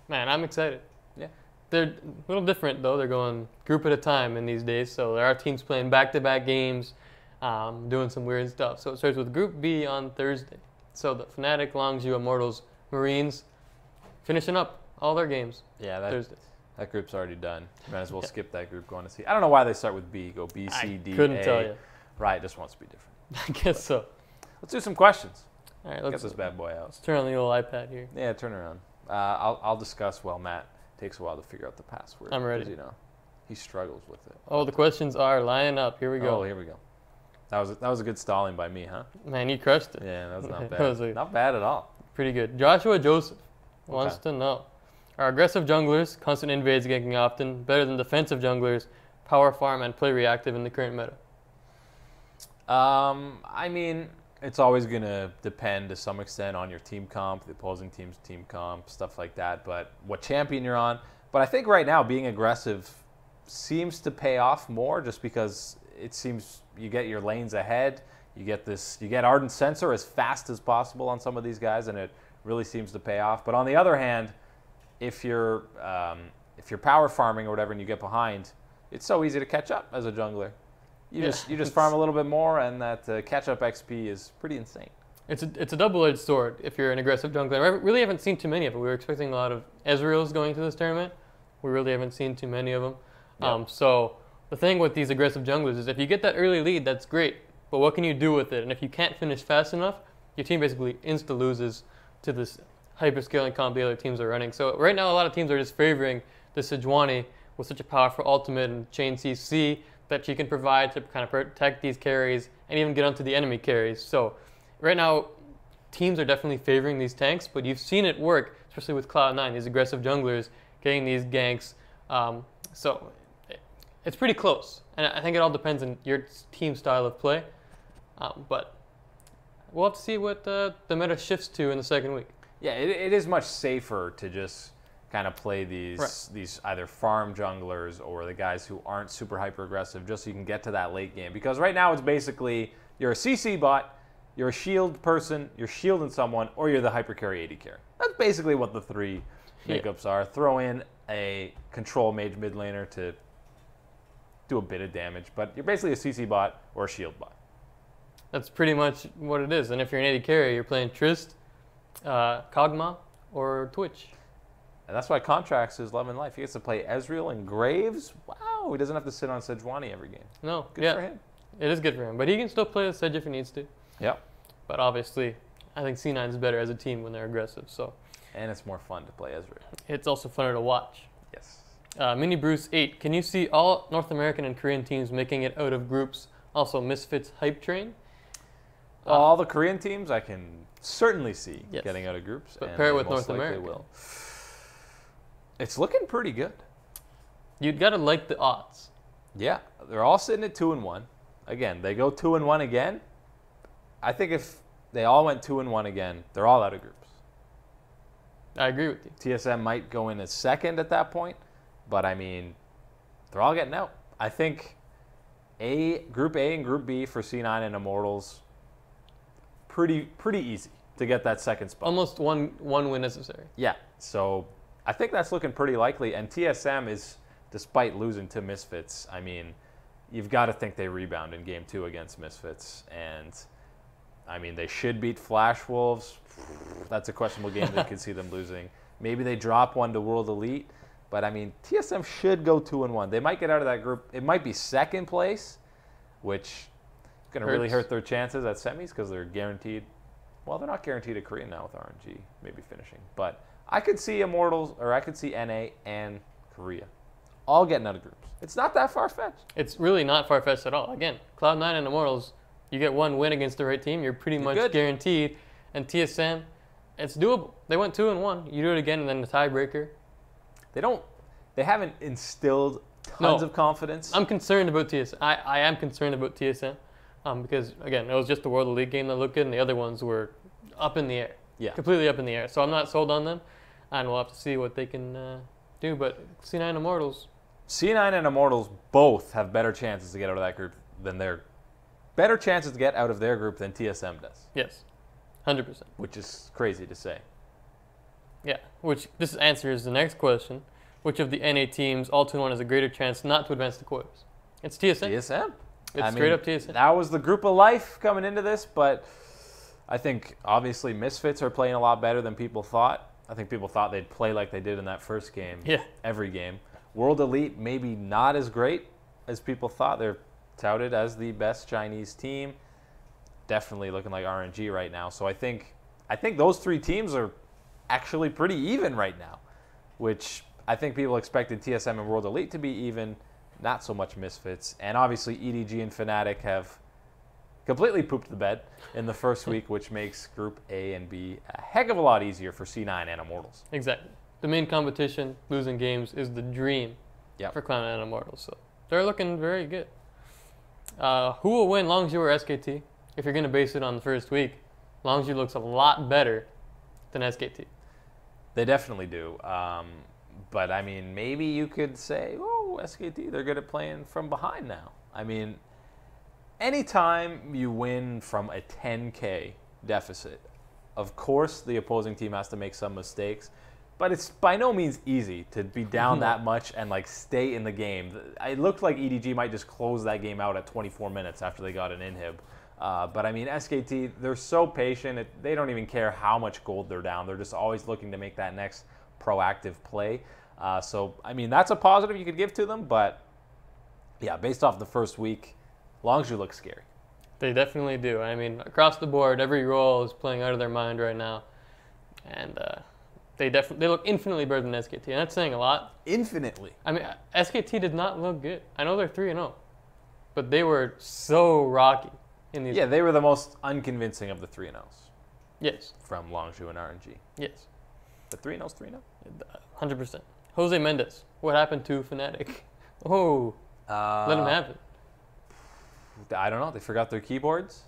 Man, I'm excited.
Yeah.
They're a little different, though. They're going group at a time in these days. So there are teams playing back-to-back games, doing some weird stuff. So it starts with Group B on Thursday. So the Fnatic, Longzhu, Immortals, Marines, finishing up all their games Thursday. That
group's already done. You might as well skip that group going to C. I don't know why they start with B. Go B, C, D,
couldn't tell you.
Riot just wants to be different.
I guess so.
Let's do some questions.
All right,
let's get this bad boy out.
Let's turn on the old iPad here.
Yeah, turn around. I'll discuss while Matt takes a while to figure out the password.
I'm ready.
You know, he struggles with it.
Oh, the questions are lining up. Here we go.
Oh, here we go. That was a good stalling by me, huh?
Man, you crushed it.
Yeah, that was not bad. Not bad at all.
Pretty good. Joshua Joseph wants to know, are aggressive junglers, constant invades ganking often, better than defensive junglers, power farm, and play reactive in the current meta?
I mean, it's always going to depend to some extent on your team comp, the opposing team's team comp, stuff like that, but what champion you're on. But I think right now being aggressive seems to pay off more just because it seems you get your lanes ahead. You get Ardent Sensor as fast as possible on some of these guys, and it really seems to pay off. But on the other hand, if you're power farming or whatever and you get behind, it's so easy to catch up as a jungler. You just farm a little bit more, and that catch-up XP is pretty insane.
It's a double-edged sword if you're an aggressive jungler. I really haven't seen too many of them. We were expecting a lot of Ezreals going to this tournament. We really haven't seen too many of them. Yep. So the thing with these aggressive junglers is if you get that early lead, that's great. But what can you do with it? And if you can't finish fast enough, your team basically insta-loses to this hyper-scaling comp the other teams are running. So right now, a lot of teams are just favoring the Sejuani with such a powerful ultimate and chain CC that she can provide to kind of protect these carries and even get onto the enemy carries. So right now, teams are definitely favoring these tanks, but you've seen it work, especially with Cloud9, these aggressive junglers getting these ganks. So it's pretty close. And I think it all depends on your team style of play. But we'll have to see what the meta shifts to in the second week.
Yeah, it is much safer to just kind of play these either farm junglers or the guys who aren't super hyper aggressive just so you can get to that late game. Because right now it's basically you're a CC bot, you're a shield person, you're shielding someone, or you're the hyper carry AD carry. That's basically what the three makeups are. Throw in a control mage mid laner to do a bit of damage, but you're basically a CC bot or a shield bot.
That's pretty much what it is. And if you're an AD carry, you're playing Trist, Kog'Maw, or Twitch.
And that's why Contractz is loving life. He gets to play Ezreal and Graves. Wow, he doesn't have to sit on Sejuani every game.
No,
good for him.
It is good for him, but he can still play the Sedge if he needs to.
Yep.
But obviously, I think C9 is better as a team when they're aggressive. So
And it's more fun to play Ezreal.
It's also funner to watch.
Yes.
Mini Bruce 8, can you see all North American and Korean teams making it out of groups? Also, Misfits hype train?
All the Korean teams I can certainly see
Yes.
getting out of groups.
But
and
pair it
they
with
most
North
likely
America.
will. It's looking pretty good.
You'd got to like the odds.
Yeah, they're all sitting at 2-1. Again, they go 2-1 again. I think if they all went 2-1 again, they're all out of groups.
I agree with you.
TSM might go in as second at that point, but I mean, they're all getting out. I think Group A and Group B for C9 and Immortals, pretty easy to get that second spot.
Almost one win necessary.
Yeah, so I think that's looking pretty likely. And TSM is, despite losing to Misfits, I mean, you've got to think they rebound in Game 2 against Misfits. And, I mean, they should beat Flash Wolves. That's a questionable game they could see them losing. Maybe they drop one to World Elite. But, I mean, TSM should go 2-1. They might get out of that group. It might be second place, which is going to really hurt their chances at semis because they're guaranteed. Well, they're not guaranteed a Korean now with RNG, maybe finishing. But I could see Immortals, or I could see NA and Korea all getting out of groups. It's not that far-fetched.
It's really not far-fetched at all. Again, Cloud9 and Immortals, you get one win against the right team, you're pretty much
good.
guaranteed. And TSM, it's doable. They went 2-1. You do it again, and then the tiebreaker.
They haven't instilled tons of confidence.
I'm concerned about TSM. I am concerned about TSM because, again, it was just the World Elite game that looked good, and the other ones were up in the air.
Yeah.
Completely up in the air. So I'm not sold on them, and we'll have to see what they can do. But C9 Immortals.
C9 and Immortals both have better chances to get out of that group than better chances to get out of their group than TSM does.
Yes, 100%.
Which is crazy to say.
Yeah, which this answers the next question. Which of the NA teams, all 2-1, has a greater chance not to advance to quarters? It's TSM.
TSM.
It's straight up TSM.
That was the group of life coming into this, but I think obviously Misfits are playing a lot better than people thought. I think people thought they'd play like they did in that first game.
Yeah.
Every game. World Elite maybe not as great as people thought. They're touted as the best Chinese team. Definitely looking like RNG right now. So I think those three teams are actually pretty even right now, which I think people expected TSM and World Elite to be even, not so much Misfits. And obviously EDG and Fnatic have completely pooped the bed in the first week, which makes Group A and B a heck of a lot easier for C9 and Immortals.
Exactly. The main competition, losing games, is the dream for Cloud9 and Immortals. So they're looking very good. Who will win, Longzhu or SKT? If you're going to base it on the first week, Longzhu looks a lot better than SKT.
They definitely do. But, I mean, maybe you could say, oh, SKT, they're good at playing from behind now. I mean, anytime you win from a 10K deficit, of course the opposing team has to make some mistakes, but it's by no means easy to be down that much and, like, stay in the game. It looked like EDG might just close that game out at 24 minutes after they got an inhib. But, I mean, SKT, they're so patient. They don't even care how much gold they're down. They're just always looking to make that next proactive play. So, I mean, that's a positive you could give to them. But, yeah, based off the first week, Longzhu looks scary.
They definitely do. I mean, across the board, every role is playing out of their mind right now. And they look infinitely better than SKT. And that's saying a lot.
Infinitely.
I mean, SKT did not look good. I know they're 3-0. But they were so rocky.
Yeah, they were the most unconvincing of the 3-0s.
Yes.
From Longzhu and RNG.
Yes.
The 3-0's 3-0?
100%. Jose Mendes. What happened to Fnatic? Oh, let him have it.
I don't know. They forgot their keyboards.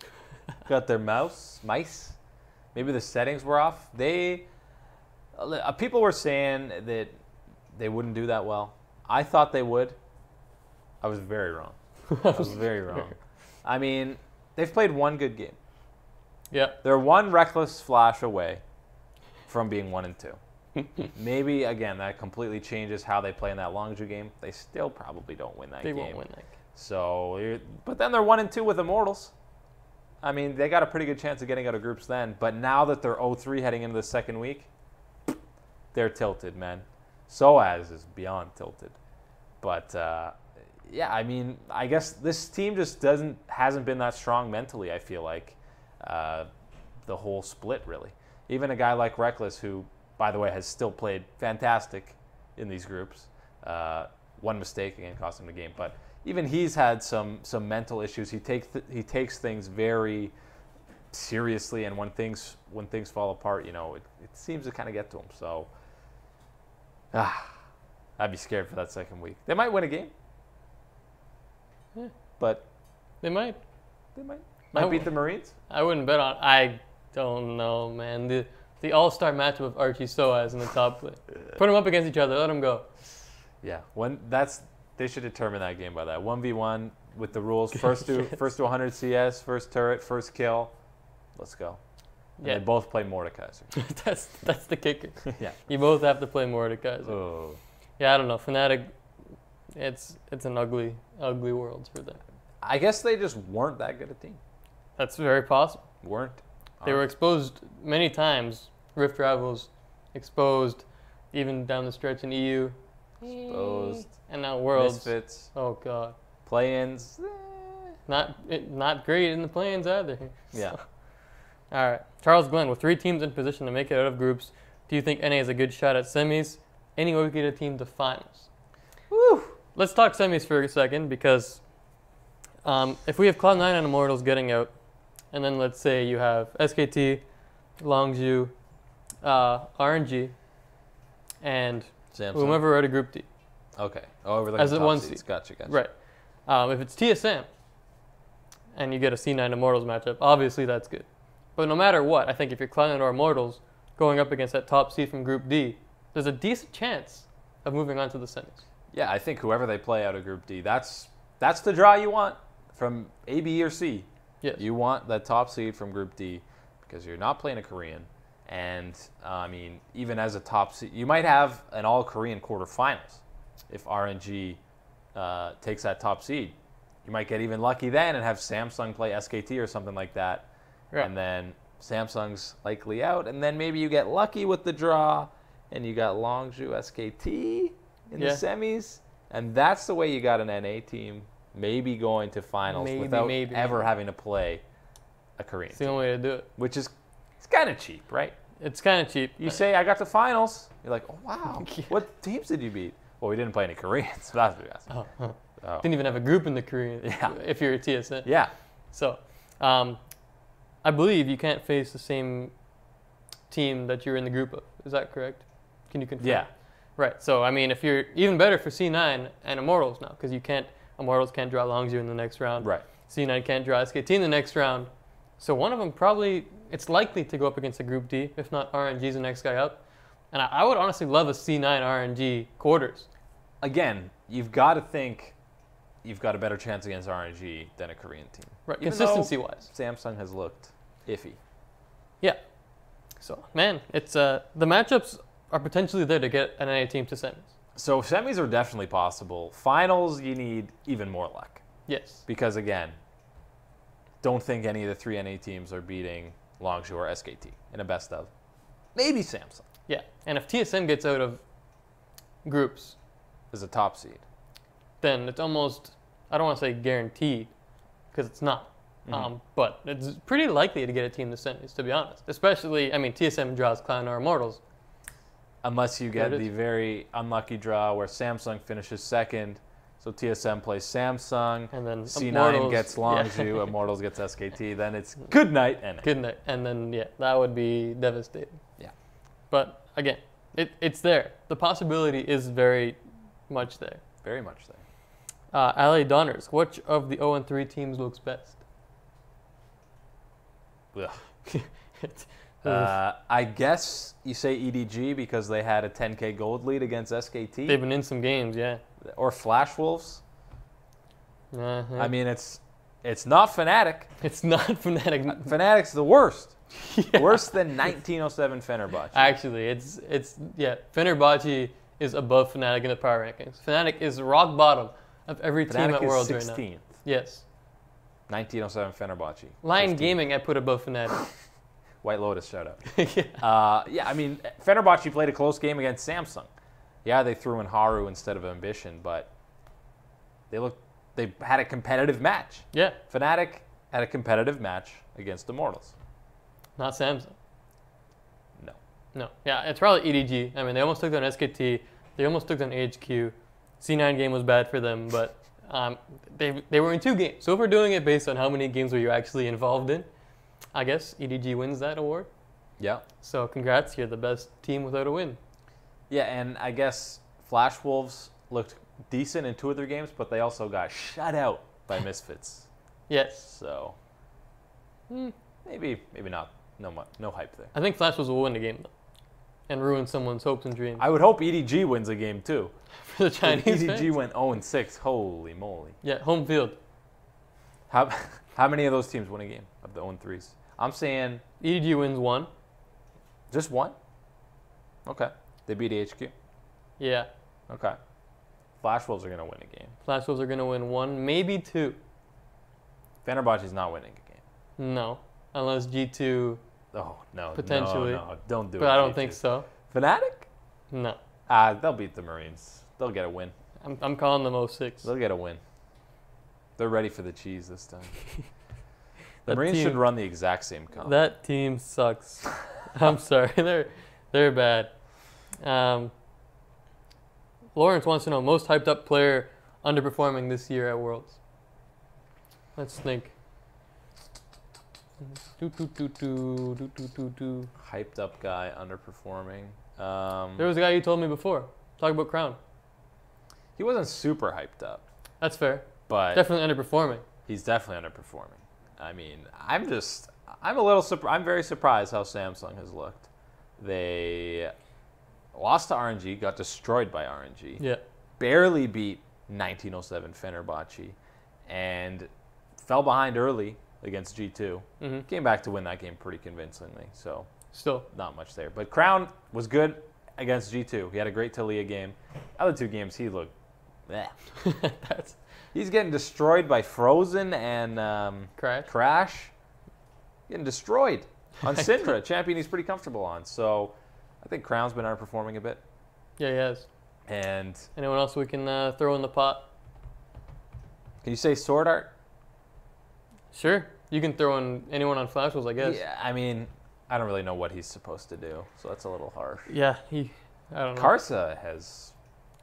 Got their mice. Maybe the settings were off. People were saying that they wouldn't do that well. I thought they would. I was very wrong. I mean, they've played one good game.
Yeah.
They're one reckless flash away from being 1-2. Maybe, again, that completely changes how they play in that Longzhu game. They still probably don't win that game.
They won't win that game.
So, but then they're 1-2 with Immortals. I mean, they got a pretty good chance of getting out of groups then. But now that they're 0-3 heading into the second week, they're tilted, man. Soaz is beyond tilted. But, yeah, I mean, I guess this team just hasn't been that strong mentally, I feel like, the whole split, really. Even a guy like Reckless, who by the way, has still played fantastic in these groups. One mistake again cost him the game, but even he's had some mental issues. He takes things very seriously, and when things fall apart, it seems to kind of get to him. So, I'd be scared for that second week. They might win a game, but
they might
beat the Marines.
I wouldn't bet on. I don't know, man. The all-star matchup of Archie Soaz in the top play. Put them up against each other. Let them go.
Yeah, they should determine that game by that 1v1 with the rules. First to 100 CS, first turret, first kill. Let's go. And they both play Mordekaiser.
that's the kicker.
Yeah.
You both have to play Mordekaiser.
Oh.
Yeah, I don't know. Fnatic, it's an ugly world for them.
I guess they just weren't that good a team.
That's very possible.
Weren't.
They were exposed many times. Rift Rivals, exposed, even down the stretch in EU.
Exposed.
And now Worlds.
Misfits.
Oh, God.
Play-ins.
Not great in the play-ins either.
Yeah.
So. All right. Charles Glenn, with 3 teams in position to make it out of groups, do you think NA has a good shot at semis? Any way we get a team to finals?
Woo!
Let's talk semis for a second, because if we have Cloud9 and Immortals getting out, and then let's say you have SKT, Longzhu, RNG, and
Samsung.
whomever out of Group D.
Okay. Oh, over the
as a
top
1
seeds.
seed.
Gotcha.
Right. If it's TSM, and you get a C9 Immortals matchup, obviously that's good. But no matter what, I think if you're Cloud9 or Immortals going up against that top seed from Group D, there's a decent chance of moving on to the semis.
Yeah, I think whoever they play out of Group D, that's the draw you want from A, B, or C.
Yes.
You want that top seed from Group D because you're not playing a Korean. And, even as a top seed, you might have an all-Korean quarterfinals if RNG takes that top seed. You might get even lucky then and have Samsung play SKT or something like that. Yeah. And then Samsung's likely out. And then maybe you get lucky with the draw and you got Longzhu SKT in the semis. And that's the way you got an NA team maybe going to finals without ever having to play a Korean
It's the only way to do it.
Which is it's kind of cheap, right?
It's kind of cheap.
You say, I got to finals. You're like, oh, wow. Yeah. What teams did you beat? Well, we didn't play any Koreans. So that's what you asked.
Oh. Didn't even have a group in the Korean if you're a TSN.
Yeah.
So, I believe you can't face the same team that you're in the group of. Is that correct? Can you confirm?
Yeah.
Right. So, if you're even better for C9 and Immortals now, because Immortals can't draw Longzhu in the next round.
Right.
C9 can't draw SKT in the next round. So one of them probably, it's likely to go up against a Group D. If not, RNG's the next guy up. And I would honestly love a C9 RNG quarters.
Again, you've got to think you've got a better chance against RNG than a Korean team.
Right, consistency-wise.
Samsung has looked iffy.
Yeah. So, man, it's the matchups are potentially there to get an NA team to semis.
So semis are definitely possible. Finals, you need even more luck.
Yes.
Because, again, don't think any of the 3 NA teams are beating Longzhu or SKT in a best of. Maybe Samsung.
Yeah, and if TSM gets out of groups
as a top seed,
then it's almost, I don't want to say guaranteed, because it's not. Mm-hmm. But it's pretty likely to get a team to semis, to be honest. Especially, TSM draws Cloud9 or Immortals.
Unless you get the very unlucky draw where Samsung finishes second, so TSM plays Samsung,
and then
C9
Immortals
gets Longzhu, Immortals gets SKT, then it's good night, NA.
Good night. And then, that would be devastating.
Yeah.
But, again, it's there. The possibility is very much there.
Very much there.
LA Donners, which of the 0-3 teams looks best?
I guess you say EDG because they had a 10K gold lead against SKT.
They've been in some games, yeah.
Or Flash Wolves.
Uh-huh.
It's not Fnatic.
It's not Fnatic.
Fnatic's the worst. Yeah. Worse than 1907 Fenerbahce.
Actually, it's Fenerbahce is above Fnatic in the power rankings. Fnatic is rock bottom of every team at Worlds right now.
16th.
Yes.
1907 Fenerbahce.
Lion Gaming I put above Fnatic.
White Lotus, shout out. Fenerbahce played a close game against Samsung. Yeah, they threw in Haru instead of Ambition, but they had a competitive match.
Yeah.
Fnatic had a competitive match against Immortals.
Not Samsung.
No.
No. Yeah, it's probably EDG. I mean, they almost took down SKT. They almost took down HQ. C9 game was bad for them, but they were in 2 games. So if we're doing it based on how many games were you actually involved in, I guess EDG wins that award.
Yeah.
So congrats, you're the best team without a win.
Yeah, and I guess Flash Wolves looked decent in 2 of their games, but they also got shut out by Misfits.
Yes.
So maybe not. No hype there.
I think Flash Wolves will win the game, though, and ruin someone's hopes and dreams.
I would hope EDG wins a game too.
For the Chinese
EDG
fans.
went 0-6. Holy moly!
Yeah, home field.
How many of those teams win a game of the 0-3s? I'm saying
EDG wins 1.
just 1. Okay, they beat HQ.
Yeah.
Okay, Flash Wolves are gonna win a game.
Flash Wolves are going to win 1, maybe 2.
Fenerbahce's not winning a game.
No, unless G2.
Oh no!
Potentially.
No, don't do it.
But I don't
G2.
think so.
Fnatic?
No.
They'll beat the Marines. They'll get a win.
I'm calling them 06.
They'll get a win. They're ready for the cheese this time. The
That
Marines
team-
should run the exact same comp.
That team sucks. I'm sorry. They're bad. Lawrence wants to know most hyped up player underperforming this year at Worlds. Let's think.
Hyped up guy underperforming.
There was a guy you told me before. Talk about Crown.
He wasn't super hyped up,
That's fair.
but
Definitely underperforming.
he's definitely underperforming. I mean, I'm a little I'm very surprised how Samsung has looked. They lost to RNG, got destroyed by RNG.
Yeah.
Barely beat 1907 Fenerbahce, and fell behind early against G2.
Mm-hmm.
Came back to win that game pretty convincingly, so
Still.
not much there. But Crown was good against G2. He had a great Talia game. Other 2 games, he looked bleh.
That's
He's getting destroyed by Frozen and
Crash.
Getting destroyed on Syndra, a champion he's pretty comfortable on. So I think Crown's been underperforming a bit.
Yeah, he has.
And
Anyone else we can throw in the pot?
can you say Sword Art?
Sure. You can throw in anyone on Flash Wolves, I guess.
Yeah, I mean, I don't really know what he's supposed to do, so that's a little harsh.
Yeah, I don't know.
Karsa has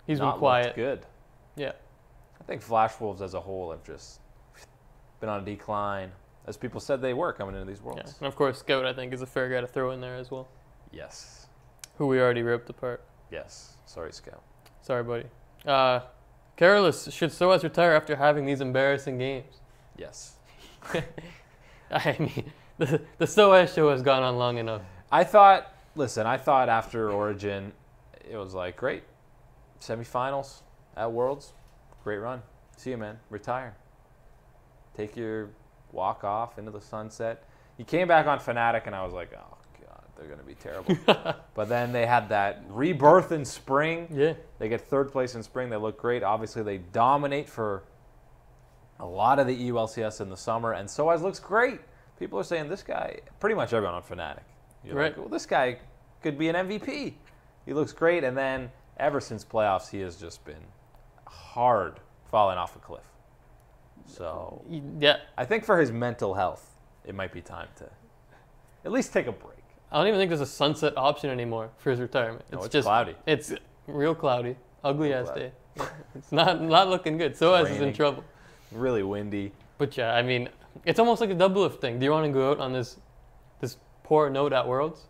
He's
not
been quiet.
looked good.
Yeah.
I think Flash Wolves as a whole have just been on a decline, as people said they were coming into these
Yeah.
worlds.
And of course, Scout, I think, is a fair guy to throw in there as well.
Yes.
Who we already ripped apart.
Yes. Sorry, Scout.
Sorry, buddy. Careless, should Soaz retire after having these embarrassing games?
Yes.
I mean, the Soaz show has gone on long enough.
I thought after Origin, it was like, great. Semifinals at Worlds, great run. See you, man. Retire. Take your walk off into the sunset. He came back on Fnatic, and I was like, oh, God, they're going to be terrible. But then they had that rebirth in spring.
Yeah.
They get 3rd place in spring. They look great. Obviously, they dominate for a lot of the EU LCS in the summer, and Soaz looks great. People are saying this guy, pretty much everyone on Fnatic. You're
Right.
like, well, this guy could be an MVP. He looks great, and then ever since playoffs, he has just been hard falling off a cliff. So
Yeah.
I think for his mental health, it might be time to at least take a break.
I don't even think there's a sunset option anymore for his retirement.
No, it's
just
cloudy.
It's real cloudy. Ugly
Real
ass
cloudy.
day. Yeah. It's not looking good. Soaz is in
raining.
trouble.
Really windy.
But yeah, I mean, it's almost like a double lift thing. Do you want to go out on this poor note at Worlds?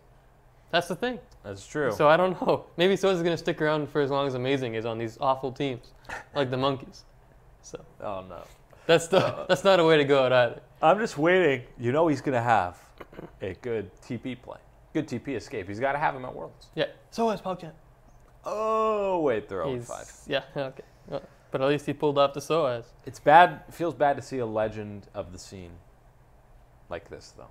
That's the thing.
That's true.
So I don't know. Maybe Soaz is going to stick around for as long as Amazing is on these awful teams, like the Monkeys. So
Oh, no.
that's not a way to go out either.
I'm just waiting. You know he's going to have a good TP play. Good TP escape. He's got to have him at Worlds.
Yeah. Soaz, PogChamp.
Oh, wait. They're 0-5.
Yeah, okay. But at least he pulled off the Soaz.
It's bad. It feels bad to see a legend of the scene like this, though.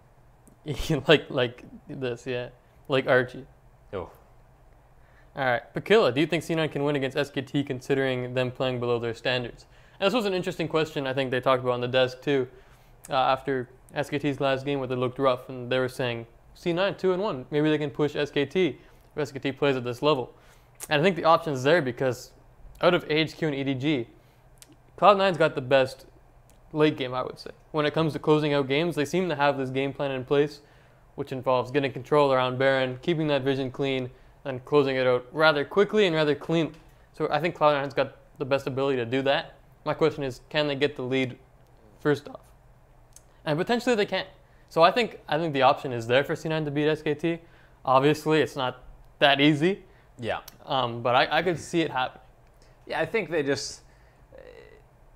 like this, yeah. Like Archie.
Oh.
All right. Pakilla, do you think C9 can win against SKT considering them playing below their standards? And this was an interesting question I think they talked about on the desk too after SKT's last game where they looked rough and they were saying C9 2-1. Maybe they can push SKT if SKT plays at this level. And I think the option's there because out of HQ and EDG, Cloud9's got the best late game, I would say. When it comes to closing out games, they seem to have this game plan in place which involves getting control around Baron, keeping that vision clean, and closing it out rather quickly and rather cleanly. So I think Cloud9's got the best ability to do that. My question is, can they get the lead first off? And potentially they can. So I think the option is there for C9 to beat SKT. Obviously, it's not that easy.
Yeah.
But I could see it happening.
Yeah, I think they just,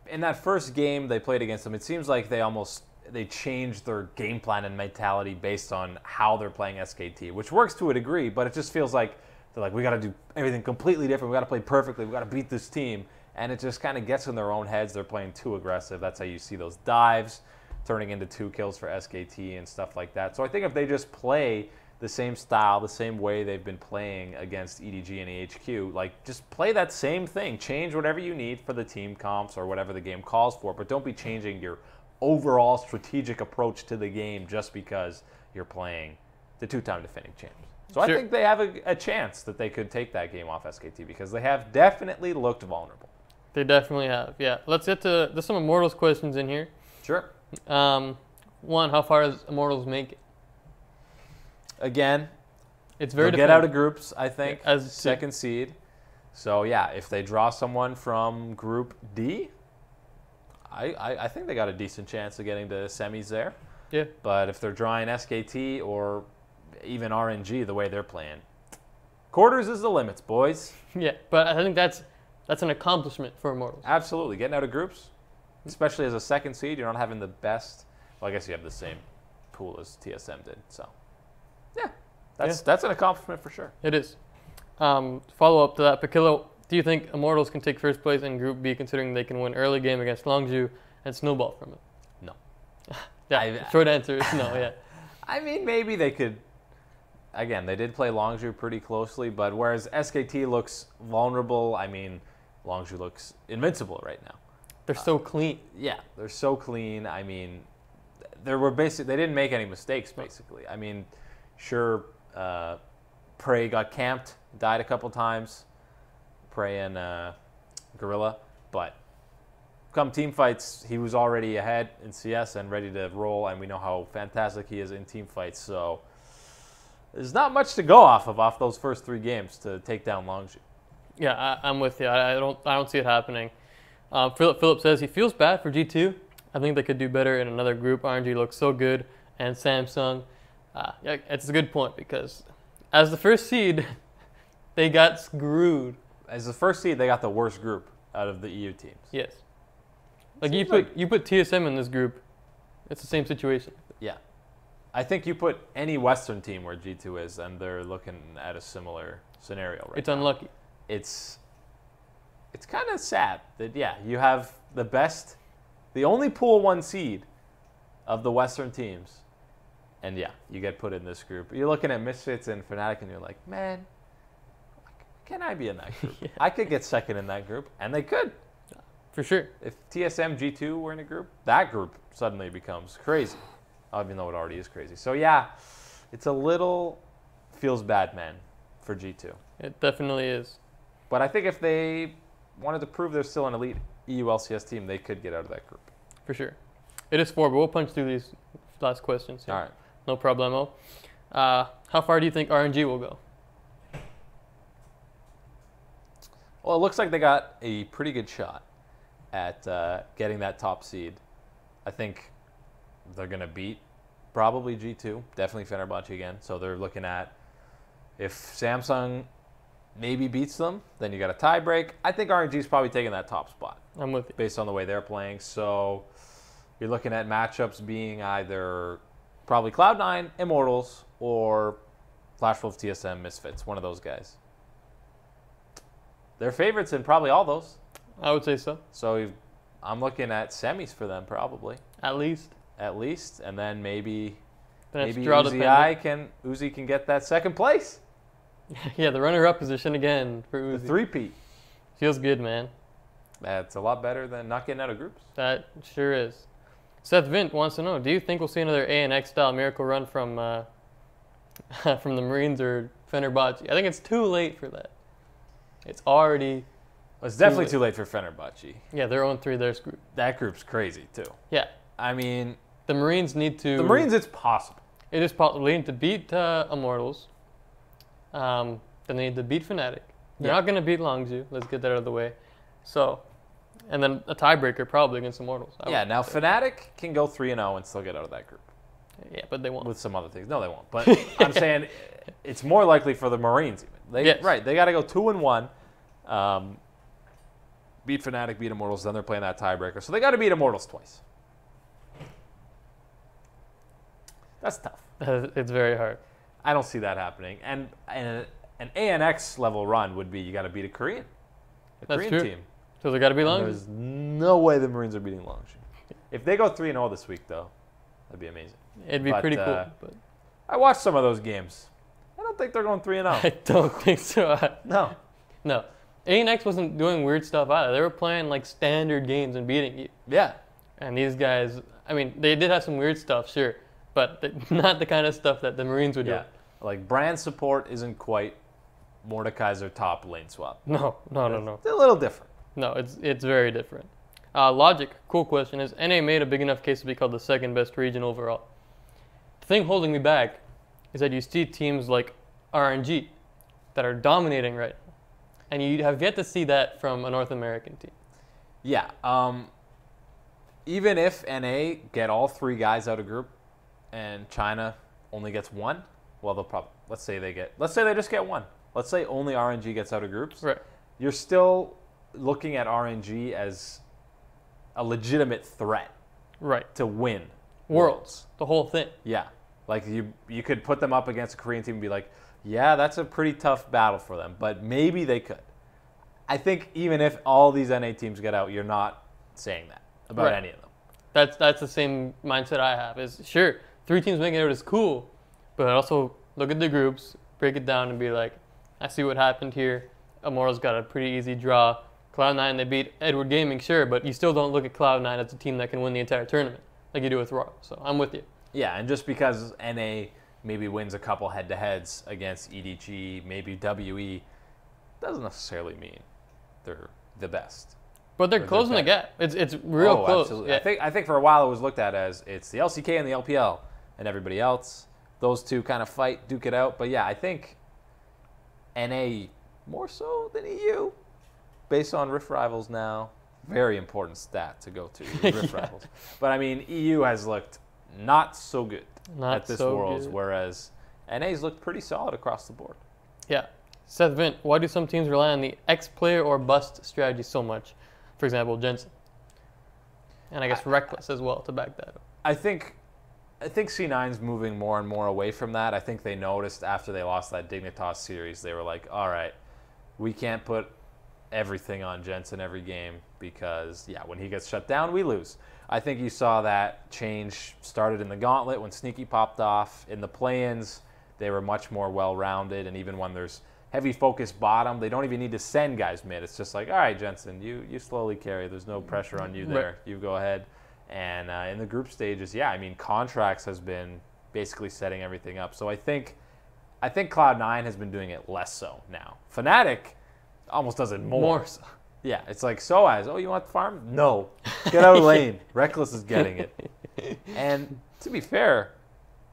in that first game they played against them, it seems like they changed their game plan and mentality based on how they're playing SKT, which works to a degree, but it just feels like they're like, we got to do everything completely different. We got to play perfectly. We got to beat this team. And it just kind of gets in their own heads. They're playing too aggressive. That's how you see those dives turning into 2 kills for SKT and stuff like that. So I think if they just play the same style, the same way they've been playing against EDG and AHQ, like just play that same thing. Change whatever you need for the team comps or whatever the game calls for, but don't be changing your overall strategic approach to the game just because you're playing the 2-time defending champs. So I think they have a chance that they could take that game off SKT because they have definitely looked vulnerable.
They definitely have, yeah. Let's get to, there's some Immortals questions in here.
Sure.
One, how far does Immortals make it?
Again,
it's very
they'll get out of groups, I think,
as
second seed. So, yeah, if they draw someone from Group D, I think they got a decent chance of getting to semis there.
Yeah.
But if they're drawing SKT or even RNG the way they're playing, quarters is the limits, boys.
Yeah, but I think that's an accomplishment for Immortals.
Absolutely. Getting out of groups, especially as a second seed, you're not having the best. Well, I guess you have the same pool as TSM did. So, yeah, that's an accomplishment for sure.
It is. Follow up to that, Pakilo, do you think Immortals can take first place in Group B considering they can win early game against Longzhu and snowball from it?
No.
Yeah, short answer is no, yeah.
I mean, maybe they could. Again, they did play Longzhu pretty closely, but whereas SKT looks vulnerable, I mean, Longzhu looks invincible right now.
They're so clean.
Yeah, they're so clean. I mean, they didn't make any mistakes, basically. I mean, sure, Prey got camped, died a couple times, Prey and Gorilla, but come team fights, he was already ahead in CS and ready to roll, and we know how fantastic he is in team fights, so there's not much to go off those first 3 games to take down Longzhu.
Yeah, I'm with you. I don't see it happening. Philip says he feels bad for G2. I think they could do better in another group. RNG looks so good, and Samsung. Yeah, it's a good point because as the first seed, they got screwed.
As the first seed, they got the worst group out of the EU teams.
Yes. Like you put TSM in this group, it's the same situation.
Yeah. I think you put any Western team where G2 is, and they're looking at a similar scenario right now.
It's unlucky.
It's kind of sad that, yeah, you have the only pool 1 seed of the Western teams, and, yeah, you get put in this group. You're looking at Misfits and Fnatic, and you're like, man, can I be in that group? Yeah. I could get second in that group, and they could.
For sure.
If TSM, G2 were in a group, that group suddenly becomes crazy. Even though it already is crazy. So, yeah, it's a little feels bad, man, for G2.
It definitely is.
But I think if they wanted to prove they're still an elite EU LCS team, they could get out of that group.
For sure. It is 4, but we'll punch through these last questions here.
All right.
No problemo. How far do you think RNG will go?
Well, it looks like they got a pretty good shot at getting that top seed. I think they're going to beat probably G2, definitely Fenerbahce again. So they're looking at if Samsung maybe beats them, then you got a tie break. I think RNG's probably taking that top spot.
I'm with you.
Based on the way they're playing. So you're looking at matchups being either probably Cloud9, Immortals, or Flash Wolf, TSM, Misfits, one of those guys. They're favorites in probably all those.
I would say so.
So I'm looking at semis for them probably.
At least,
and then maybe
Uzi
can get that second place.
Yeah, the runner-up position again for Uzi.
The 3-peat.
Feels good, man.
That's a lot better than not getting out of groups.
That sure is. Seth Vint wants to know, do you think we'll see another ANX style miracle run from from the Marines or Fenerbahce? I think it's too late for that. It's already
it's definitely too late for Fenerbahce.
Yeah, they're 0-3 their group.
That group's crazy too.
Yeah.
I mean,
the Marines need to...
The Marines, it's possible.
it is possible. They need to beat Immortals. Then they need to beat Fnatic. They're not going to beat Longzhu. Let's get that out of the way. So, and then a tiebreaker probably against Immortals.
Now Fnatic can go 3-0 and still get out of that group.
Yeah, but they won't.
With some other things. No, they won't. But I'm saying it's more likely for the Marines even. Right, they got to go 2-1. Beat Fnatic, beat Immortals, then they're playing that tiebreaker. So they got to beat Immortals twice. That's tough.
It's very hard.
I don't see that happening. And an ANX level run would be you got to beat a Korean.
That's
Korean
true.
team.
So they got to be Longzhu.
There's no way the Marines are beating Longzhu. If they go 3-0 this week, though, that'd be amazing.
It'd be pretty cool. But
I watched some of those games. I don't think they're going 3-0.
I don't think so.
No.
ANX wasn't doing weird stuff either. They were playing like standard games and beating you.
Yeah.
And these guys, I mean, they did have some weird stuff, sure, but not the kind of stuff that the Marines would do.
Like brand support isn't quite Mordekai's top lane swap.
No.
It's a little different.
No, it's very different. Logic, cool question, is NA made a big enough case to be called the second best region overall? The thing holding me back is that you see teams like RNG that are dominating right now. And you have yet to see that from a North American team.
Yeah. Even if NA get all three guys out of group and China only gets one, well, they'll probably, let's say they just get one. Let's say only RNG gets out of groups.
Right.
You're still looking at RNG as a legitimate threat.
Right.
To win
Worlds. The whole thing.
Yeah. Like you could put them up against a Korean team and be like, yeah, that's a pretty tough battle for them, but maybe they could. I think even if all these NA teams get out, you're not saying that about any of them.
That's the same mindset I have. Is sure, 3 teams making it out is cool, but also look at the groups, break it down, and be like, I see what happened here. Immortals got a pretty easy draw. Cloud9, they beat Edward Gaming, sure, but you still don't look at Cloud9 as a team that can win the entire tournament like you do with Royal. So I'm with you. Yeah,
and just because NA maybe wins a couple head-to-heads against EDG, maybe WE, doesn't necessarily mean they're the best.
But they're closing the gap. It's real close.
Absolutely.
Yeah.
I think for a while it was looked at as it's the LCK and the LPL and everybody else. Those two kind of fight, duke it out. But yeah, I think NA more so than EU, based on Rift Rivals now. Very important stat to go to, Rift Rivals. But I mean, EU has looked not so good at this Worlds, whereas NA's looked pretty solid across the board. Yeah.
Seth Vint, why do some teams rely on the X player or bust strategy so much? For example, Jensen. And I guess Reckless as well to back that up.
I think C9's moving more and more away from that. I think they noticed after they lost that Dignitas series, they were like, all right, we can't put everything on Jensen every game because, yeah, when he gets shut down, we lose. I think you saw that change started in the Gauntlet when Sneaky popped off. In the play-ins, they were much more well-rounded, and even when there's heavy focus bottom, they don't even need to send guys mid. It's just like, all right, Jensen, you slowly carry. There's no pressure on you there. You go ahead. And in the group stages, yeah, I mean, Contractz has been basically setting everything up. So I think Cloud9 has been doing it less so now. Fnatic almost does it more.
So.
Yeah, it's like Soaz. Oh, you want the farm? No. Get out of the lane. Reckless is getting it. And to be fair,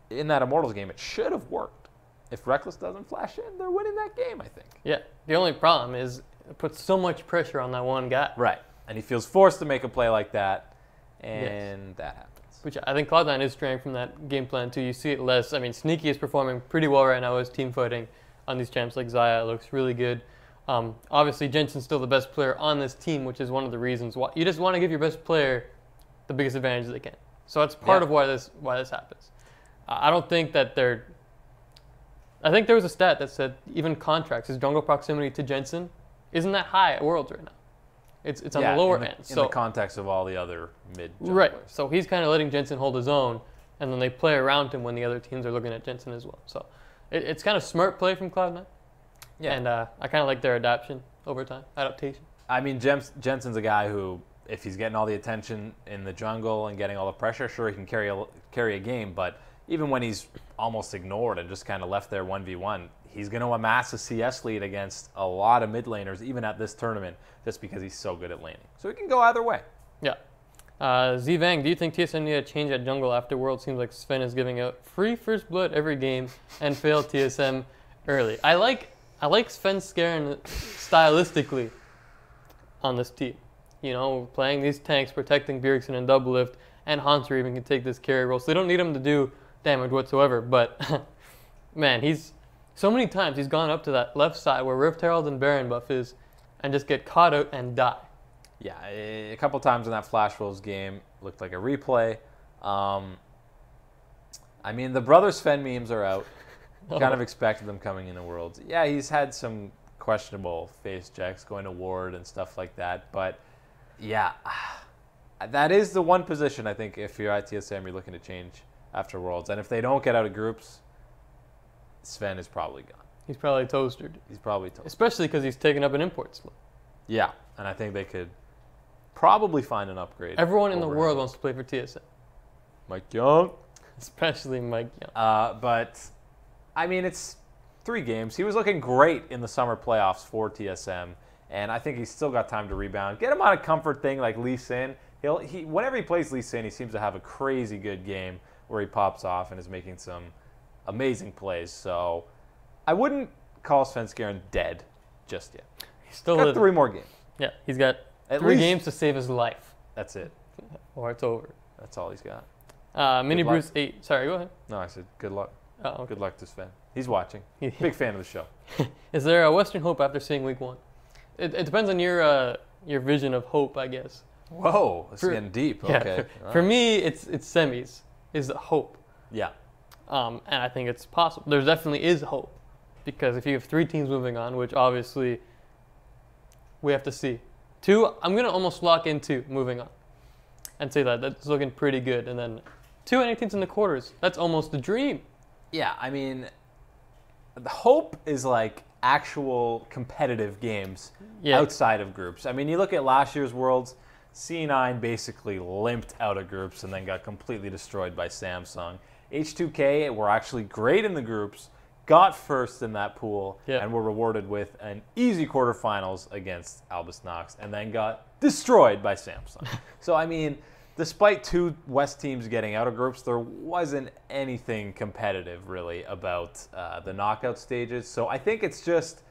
in that Immortals game, it should have worked. If Reckless doesn't flash in, they're winning that game, I think.
Yeah. The only problem is it puts so much pressure on that one guy.
Right. And he feels forced to make a play like that, and that happens.
Which I think Cloud9 is straying from that game plan, too. You see it less. I mean, Sneaky is performing pretty well right now as team fighting on these champs like Xayah. It looks really good. Obviously, Jensen's still the best player on this team, which is one of the reasons why you just want to give your best player the biggest advantage they can. So that's part of why this happens. I don't think that they're. I think there was a stat that said even Contractz, his jungle proximity to Jensen, isn't that high at Worlds right now. It's on the lower end.
In the context of all the other mid junglers.
Right. So he's kind of letting Jensen hold his own, and then they play around him when the other teams are looking at Jensen as well. So it's kind of smart play from Cloud9. Yeah. And I kind of like their adaptation.
I mean, Jensen's a guy who, if he's getting all the attention in the jungle and getting all the pressure, sure, he can carry a game. But even when he's almost ignored and just kind of left there 1v1, he's going to amass a CS lead against a lot of mid laners, even at this tournament, just because he's so good at laning. So he can go either way.
Yeah. Zvang, do you think TSM need a change at jungle after World? Seems like Sven is giving out free first blood every game and failed TSM early. I like Sven Skaren stylistically on this team. You know, playing these tanks, protecting Bjergsen and double lift, and Hunter even can take this carry role. So they don't need him to do damage whatsoever. But man, so many times he's gone up to that left side where Rift Herald and Baron buff is, and just get caught out and die.
Yeah, a couple times in that Flash Wolves game looked like a replay. I mean, the brother Sven memes are out. Kind of expected them coming into Worlds. Yeah, he's had some questionable face checks going to Ward and stuff like that. But yeah, that is the one position I think if you're at TSM you're looking to change after Worlds. And if they don't get out of groups, Sven is probably gone.
He's probably toasted.
He's probably toasted.
Especially because he's taken up an import slot.
Yeah, and I think they could probably find an upgrade.
Everyone in the world wants to play for TSM.
Mike Young.
Especially Mike Young.
But, I mean, it's 3 games. He was looking great in the summer playoffs for TSM, and I think he's still got time to rebound. Get him on a comfort thing like Lee Sin. Whenever he plays Lee Sin, he seems to have a crazy good game where he pops off and is making some amazing plays. So I wouldn't call Sven Skaren dead just yet.
He's still
got 3 more games.
Yeah, he's got 3 games to save his life.
That's it.
Or it's over.
That's all he's got.
Mini Bruce 8. Sorry, go ahead.
No, I said good luck.
Oh, okay.
Good luck to Sven. He's watching. Big fan of the show.
Is there a Western hope after seeing week 1? It depends on your vision of hope, I guess.
Whoa, it's getting deep.
Yeah,
Okay.
For me, it's semis is the hope.
Yeah.
And I think it's possible. There definitely is hope. Because if you have 3 teams moving on, which obviously we have to see. 2, I'm going to almost lock in 2 moving on and say that's looking pretty good. And then 2 NA teams in the quarters. That's almost the dream.
Yeah, I mean, the hope is like actual competitive games outside of groups. I mean, you look at last year's Worlds, C9 basically limped out of groups and then got completely destroyed by Samsung. H2K were actually great in the groups, got first in that pool, and were rewarded with an easy quarterfinals against Albus Nox, and then got destroyed by Samsung. So, I mean, despite 2 West teams getting out of groups, there wasn't anything competitive, really, about the knockout stages. So I think it's just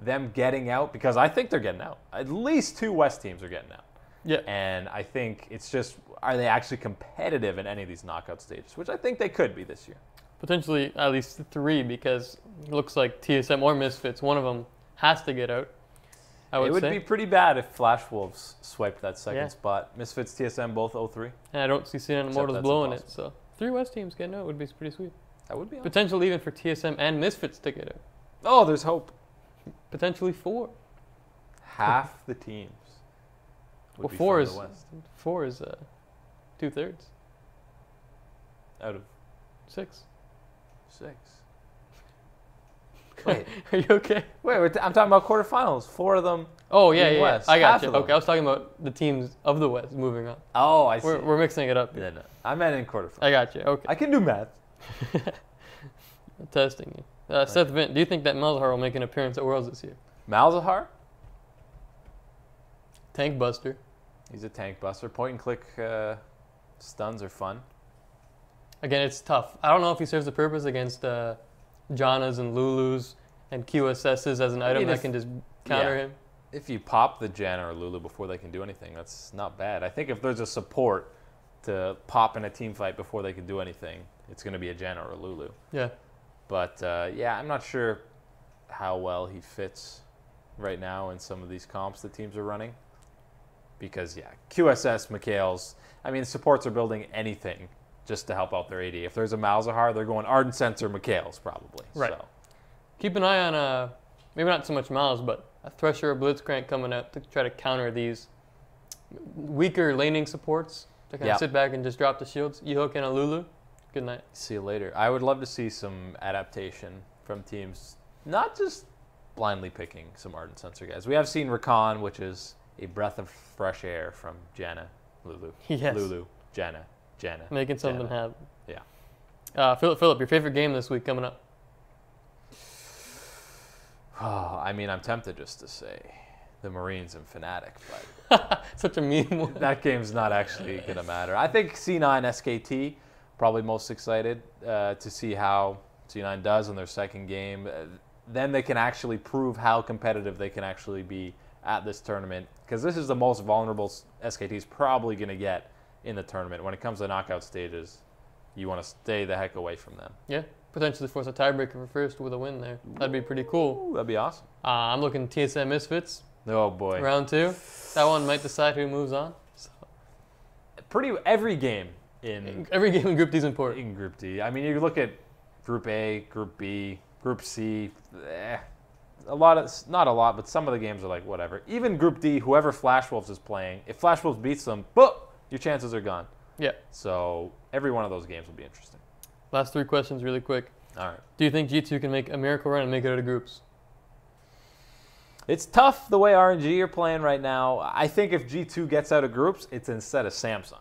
them getting out, because I think they're getting out. At least 2 West teams are getting out.
Yeah.
And I think it's just, are they actually competitive in any of these knockout stages, which I think they could be this year.
Potentially at least 3, because it looks like TSM or Misfits, one of them has to get out.
It would be pretty bad if Flash Wolves swiped that second spot. Misfits, TSM, both 0-3.
And I don't see CNN Immortals blowing it, so 3 West teams getting out would be pretty sweet.
That would be awesome.
Potential even for TSM and Misfits to get out.
Oh, there's hope.
Potentially 4.
Half the teams.
Well, 4 is 2/3
out of
6.
6. Wait,
are you okay?
Wait, I'm talking about quarterfinals. 4 of them.
Oh yeah,
West.
I got
Half
you.
of them.
Okay, I was talking about the teams of the West moving on.
Oh, I see.
We're mixing it up.
No. I meant in quarterfinals.
I got you. Okay.
I can do math.
I'm testing you. Seth Vint, do you think that Malzahar will make an appearance at Worlds this year?
Malzahar?
Tank buster.
He's a tank buster. Point and click stuns are fun.
Again, it's tough. I don't know if he serves the purpose against Jannas and Lulus and QSSs as an item that can just counter him.
If you pop the Janna or Lulu before they can do anything, that's not bad. I think if there's a support to pop in a team fight before they can do anything, it's going to be a Janna or a Lulu.
Yeah.
But, yeah, I'm not sure how well he fits right now in some of these comps that teams are running. Because, yeah, QSS, Mikhails, I mean, supports are building anything just to help out their AD. If there's a Malzahar, they're going Ardent Sense or Mikhails, probably.
Right.
So.
Keep an eye on, maybe not so much Miles, but a Thresher or Blitzcrank coming out to try to counter these weaker laning supports to kind of sit back and just drop the shields. You hook in a Lulu. Good night.
See you later. I would love to see some adaptation from teams, not just blindly picking some Ardent Sensor guys. We have seen Rakan, which is a breath of fresh air from Janna, Lulu.
Yes.
Lulu, Janna.
Making something happen.
Yeah.
Philip, your favorite game this week coming up?
Oh, I mean, I'm tempted just to say the Marines and Fnatic, but
Such a mean one.
that game's not actually going to matter. I think C9 SKT, probably most excited to see how C9 does in their second game. Then they can actually prove how competitive they can actually be at this tournament, because this is the most vulnerable SKT is probably going to get in the tournament. When it comes to knockout stages, you want to stay the heck away from them.
Yeah, potentially force a tiebreaker for first with a win there. That'd be pretty cool.
Ooh, that'd be awesome.
I'm looking TSM Misfits.
Oh boy.
Round 2. That one might decide who moves on. So.
Every game in
Group D is important.
in Group D. I mean, you look at Group A, Group B, Group C. Not a lot, but some of the games are like whatever. Even Group D, whoever Flash Wolves is playing, if Flash Wolves beats them, boom, your chances are gone.
Yeah.
So every one of those games will be interesting.
Last 3 questions really quick.
All right.
Do you think G2 can make a miracle run and make it out of groups?
It's tough the way RNG are playing right now. I think if G2 gets out of groups, it's instead of Samsung.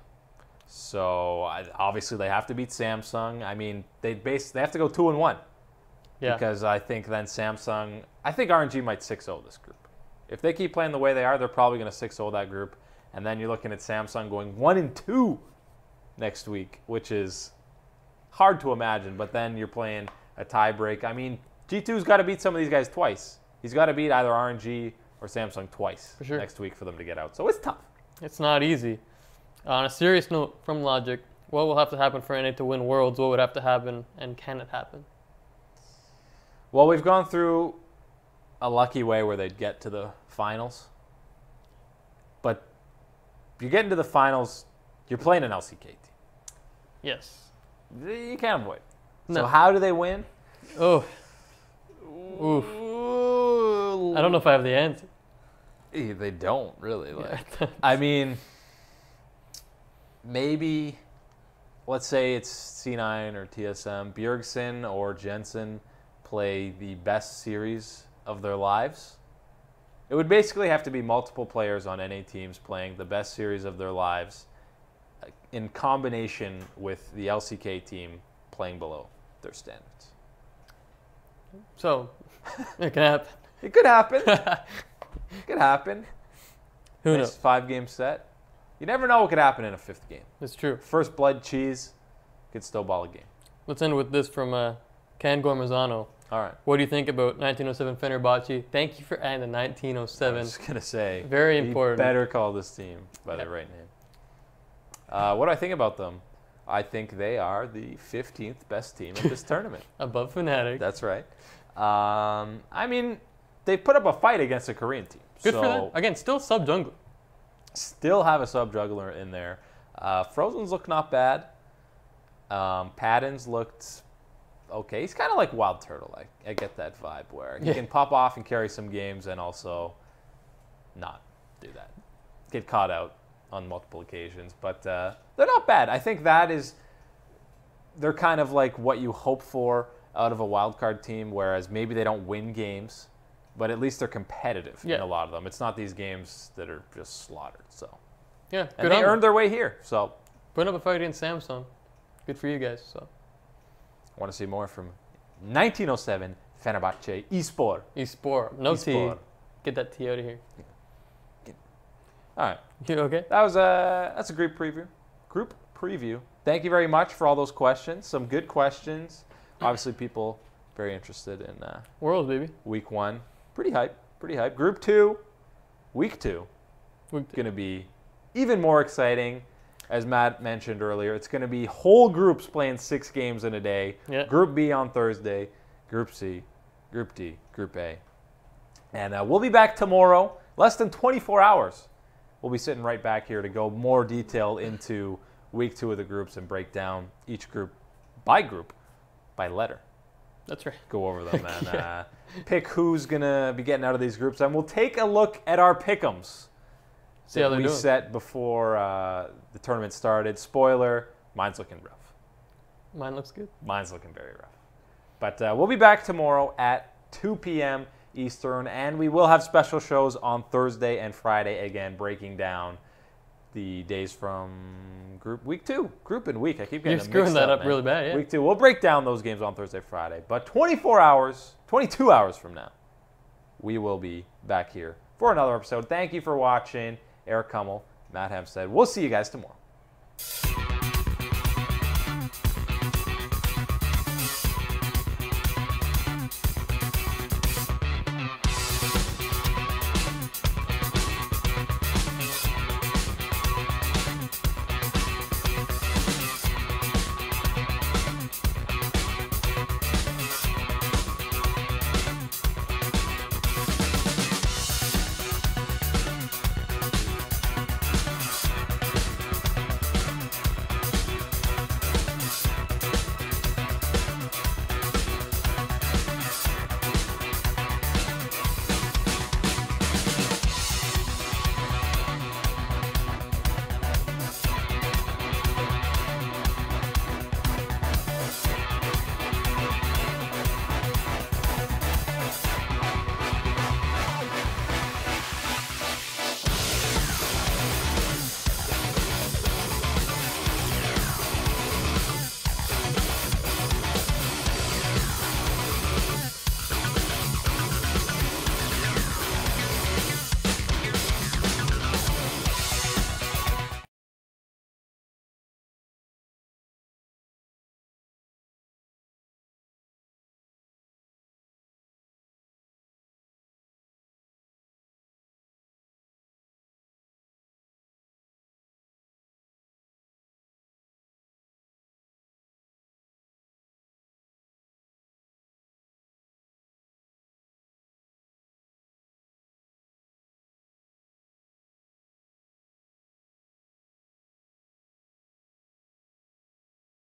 So obviously they have to beat Samsung. I mean, they have to go 2-1.
Yeah.
Because I think then I think RNG might 6-0 this group. If they keep playing the way they are, they're probably going to 6-0 that group. And then you're looking at Samsung going 1-2 next week, which is hard to imagine. But then you're playing a tie break. I mean, G2's got to beat some of these guys twice. He's got to beat either RNG or Samsung twice
For sure.
next week for them to get out. So it's tough.
It's not easy. On a serious note, from Logic, what will have to happen for NA to win Worlds? What would have to happen, and can it happen?
Well, we've gone through a lucky way where they'd get to the finals. But if you get into the finals, you're playing an LCK team.
Yes.
You can't avoid.
No.
So how do they win?
Oh. Oof. I don't know if I have the answer.
They don't really.
Yeah.
I mean, maybe, let's say it's C9 or TSM, Bjergsen or Jensen play the best series of their lives. It would basically have to be multiple players on NA teams playing the best series of their lives in combination with the LCK team playing below their standards.
So, it can happen.
It could happen. It could happen.
Who
Nice
knows?
5-game set. You never know what could happen in a 5th game.
It's true.
First blood cheese could still ball a game.
Let's end with this from Can Gormazano.
All right.
What do you think about 1907 Fenerbahce? Thank you for adding the
I
1907.
was going to say.
Very
you
important.
better call this team by the right name. What do I think about them? I think they are the 15th best team at this tournament.
Above Fnatic.
That's right. I mean, they put up a fight against a Korean team.
Good
so
for them. Again, still sub-jungler.
Still have a sub-juggler in there. Frozen's look not bad. Paddon's looked okay. He's kind of like Wild Turtle. I get that vibe where he can pop off and carry some games and also not do that. Get caught out on multiple occasions. But they're not bad. I think they're kind of like what you hope for out of a wildcard team, whereas maybe they don't win games, but at least they're competitive in a lot of them. It's not these games that are just slaughtered. So
Yeah,
and they earned their way here. So
putting up a fight against Samsung. Good for you guys. So
I want to see more from 1907 Fenerbahce eSport.
eSport. No T.
eSport.
Get that T out of here.
All right.
You okay?
That's a group preview. Group preview. Thank you very much for all those questions. Some good questions. Obviously, people very interested in
Worlds, baby.
week 1. Pretty hype. Pretty hype. Group 2, week 2.
Week 2.
Going to be even more exciting. As Matt mentioned earlier, it's going to be whole groups playing 6 games in a day.
Yeah.
Group B on Thursday, Group C, Group D, Group A. And we'll be back tomorrow, less than 24 hours. We'll be sitting right back here to go more detail into week 2 of the groups and break down each group by letter.
That's right.
Go over them and pick who's going to be getting out of these groups. And we'll take a look at our pick'ems.
See how they're
we
doing.
set before the tournament started. Spoiler, mine's looking rough.
Mine looks good.
Mine's looking very rough. But we'll be back tomorrow at 2 p.m. Eastern, and we will have special shows on Thursday and Friday, again, breaking down the days from week 2. Group and week. I keep getting
You're screwing that up
man.
really bad, yeah.
Week 2. We'll break down those games on Thursday, Friday. But 22 hours from now, we will be back here for another episode. Thank you for watching. Eric Kummel, Matt Hempstead. We'll see you guys tomorrow.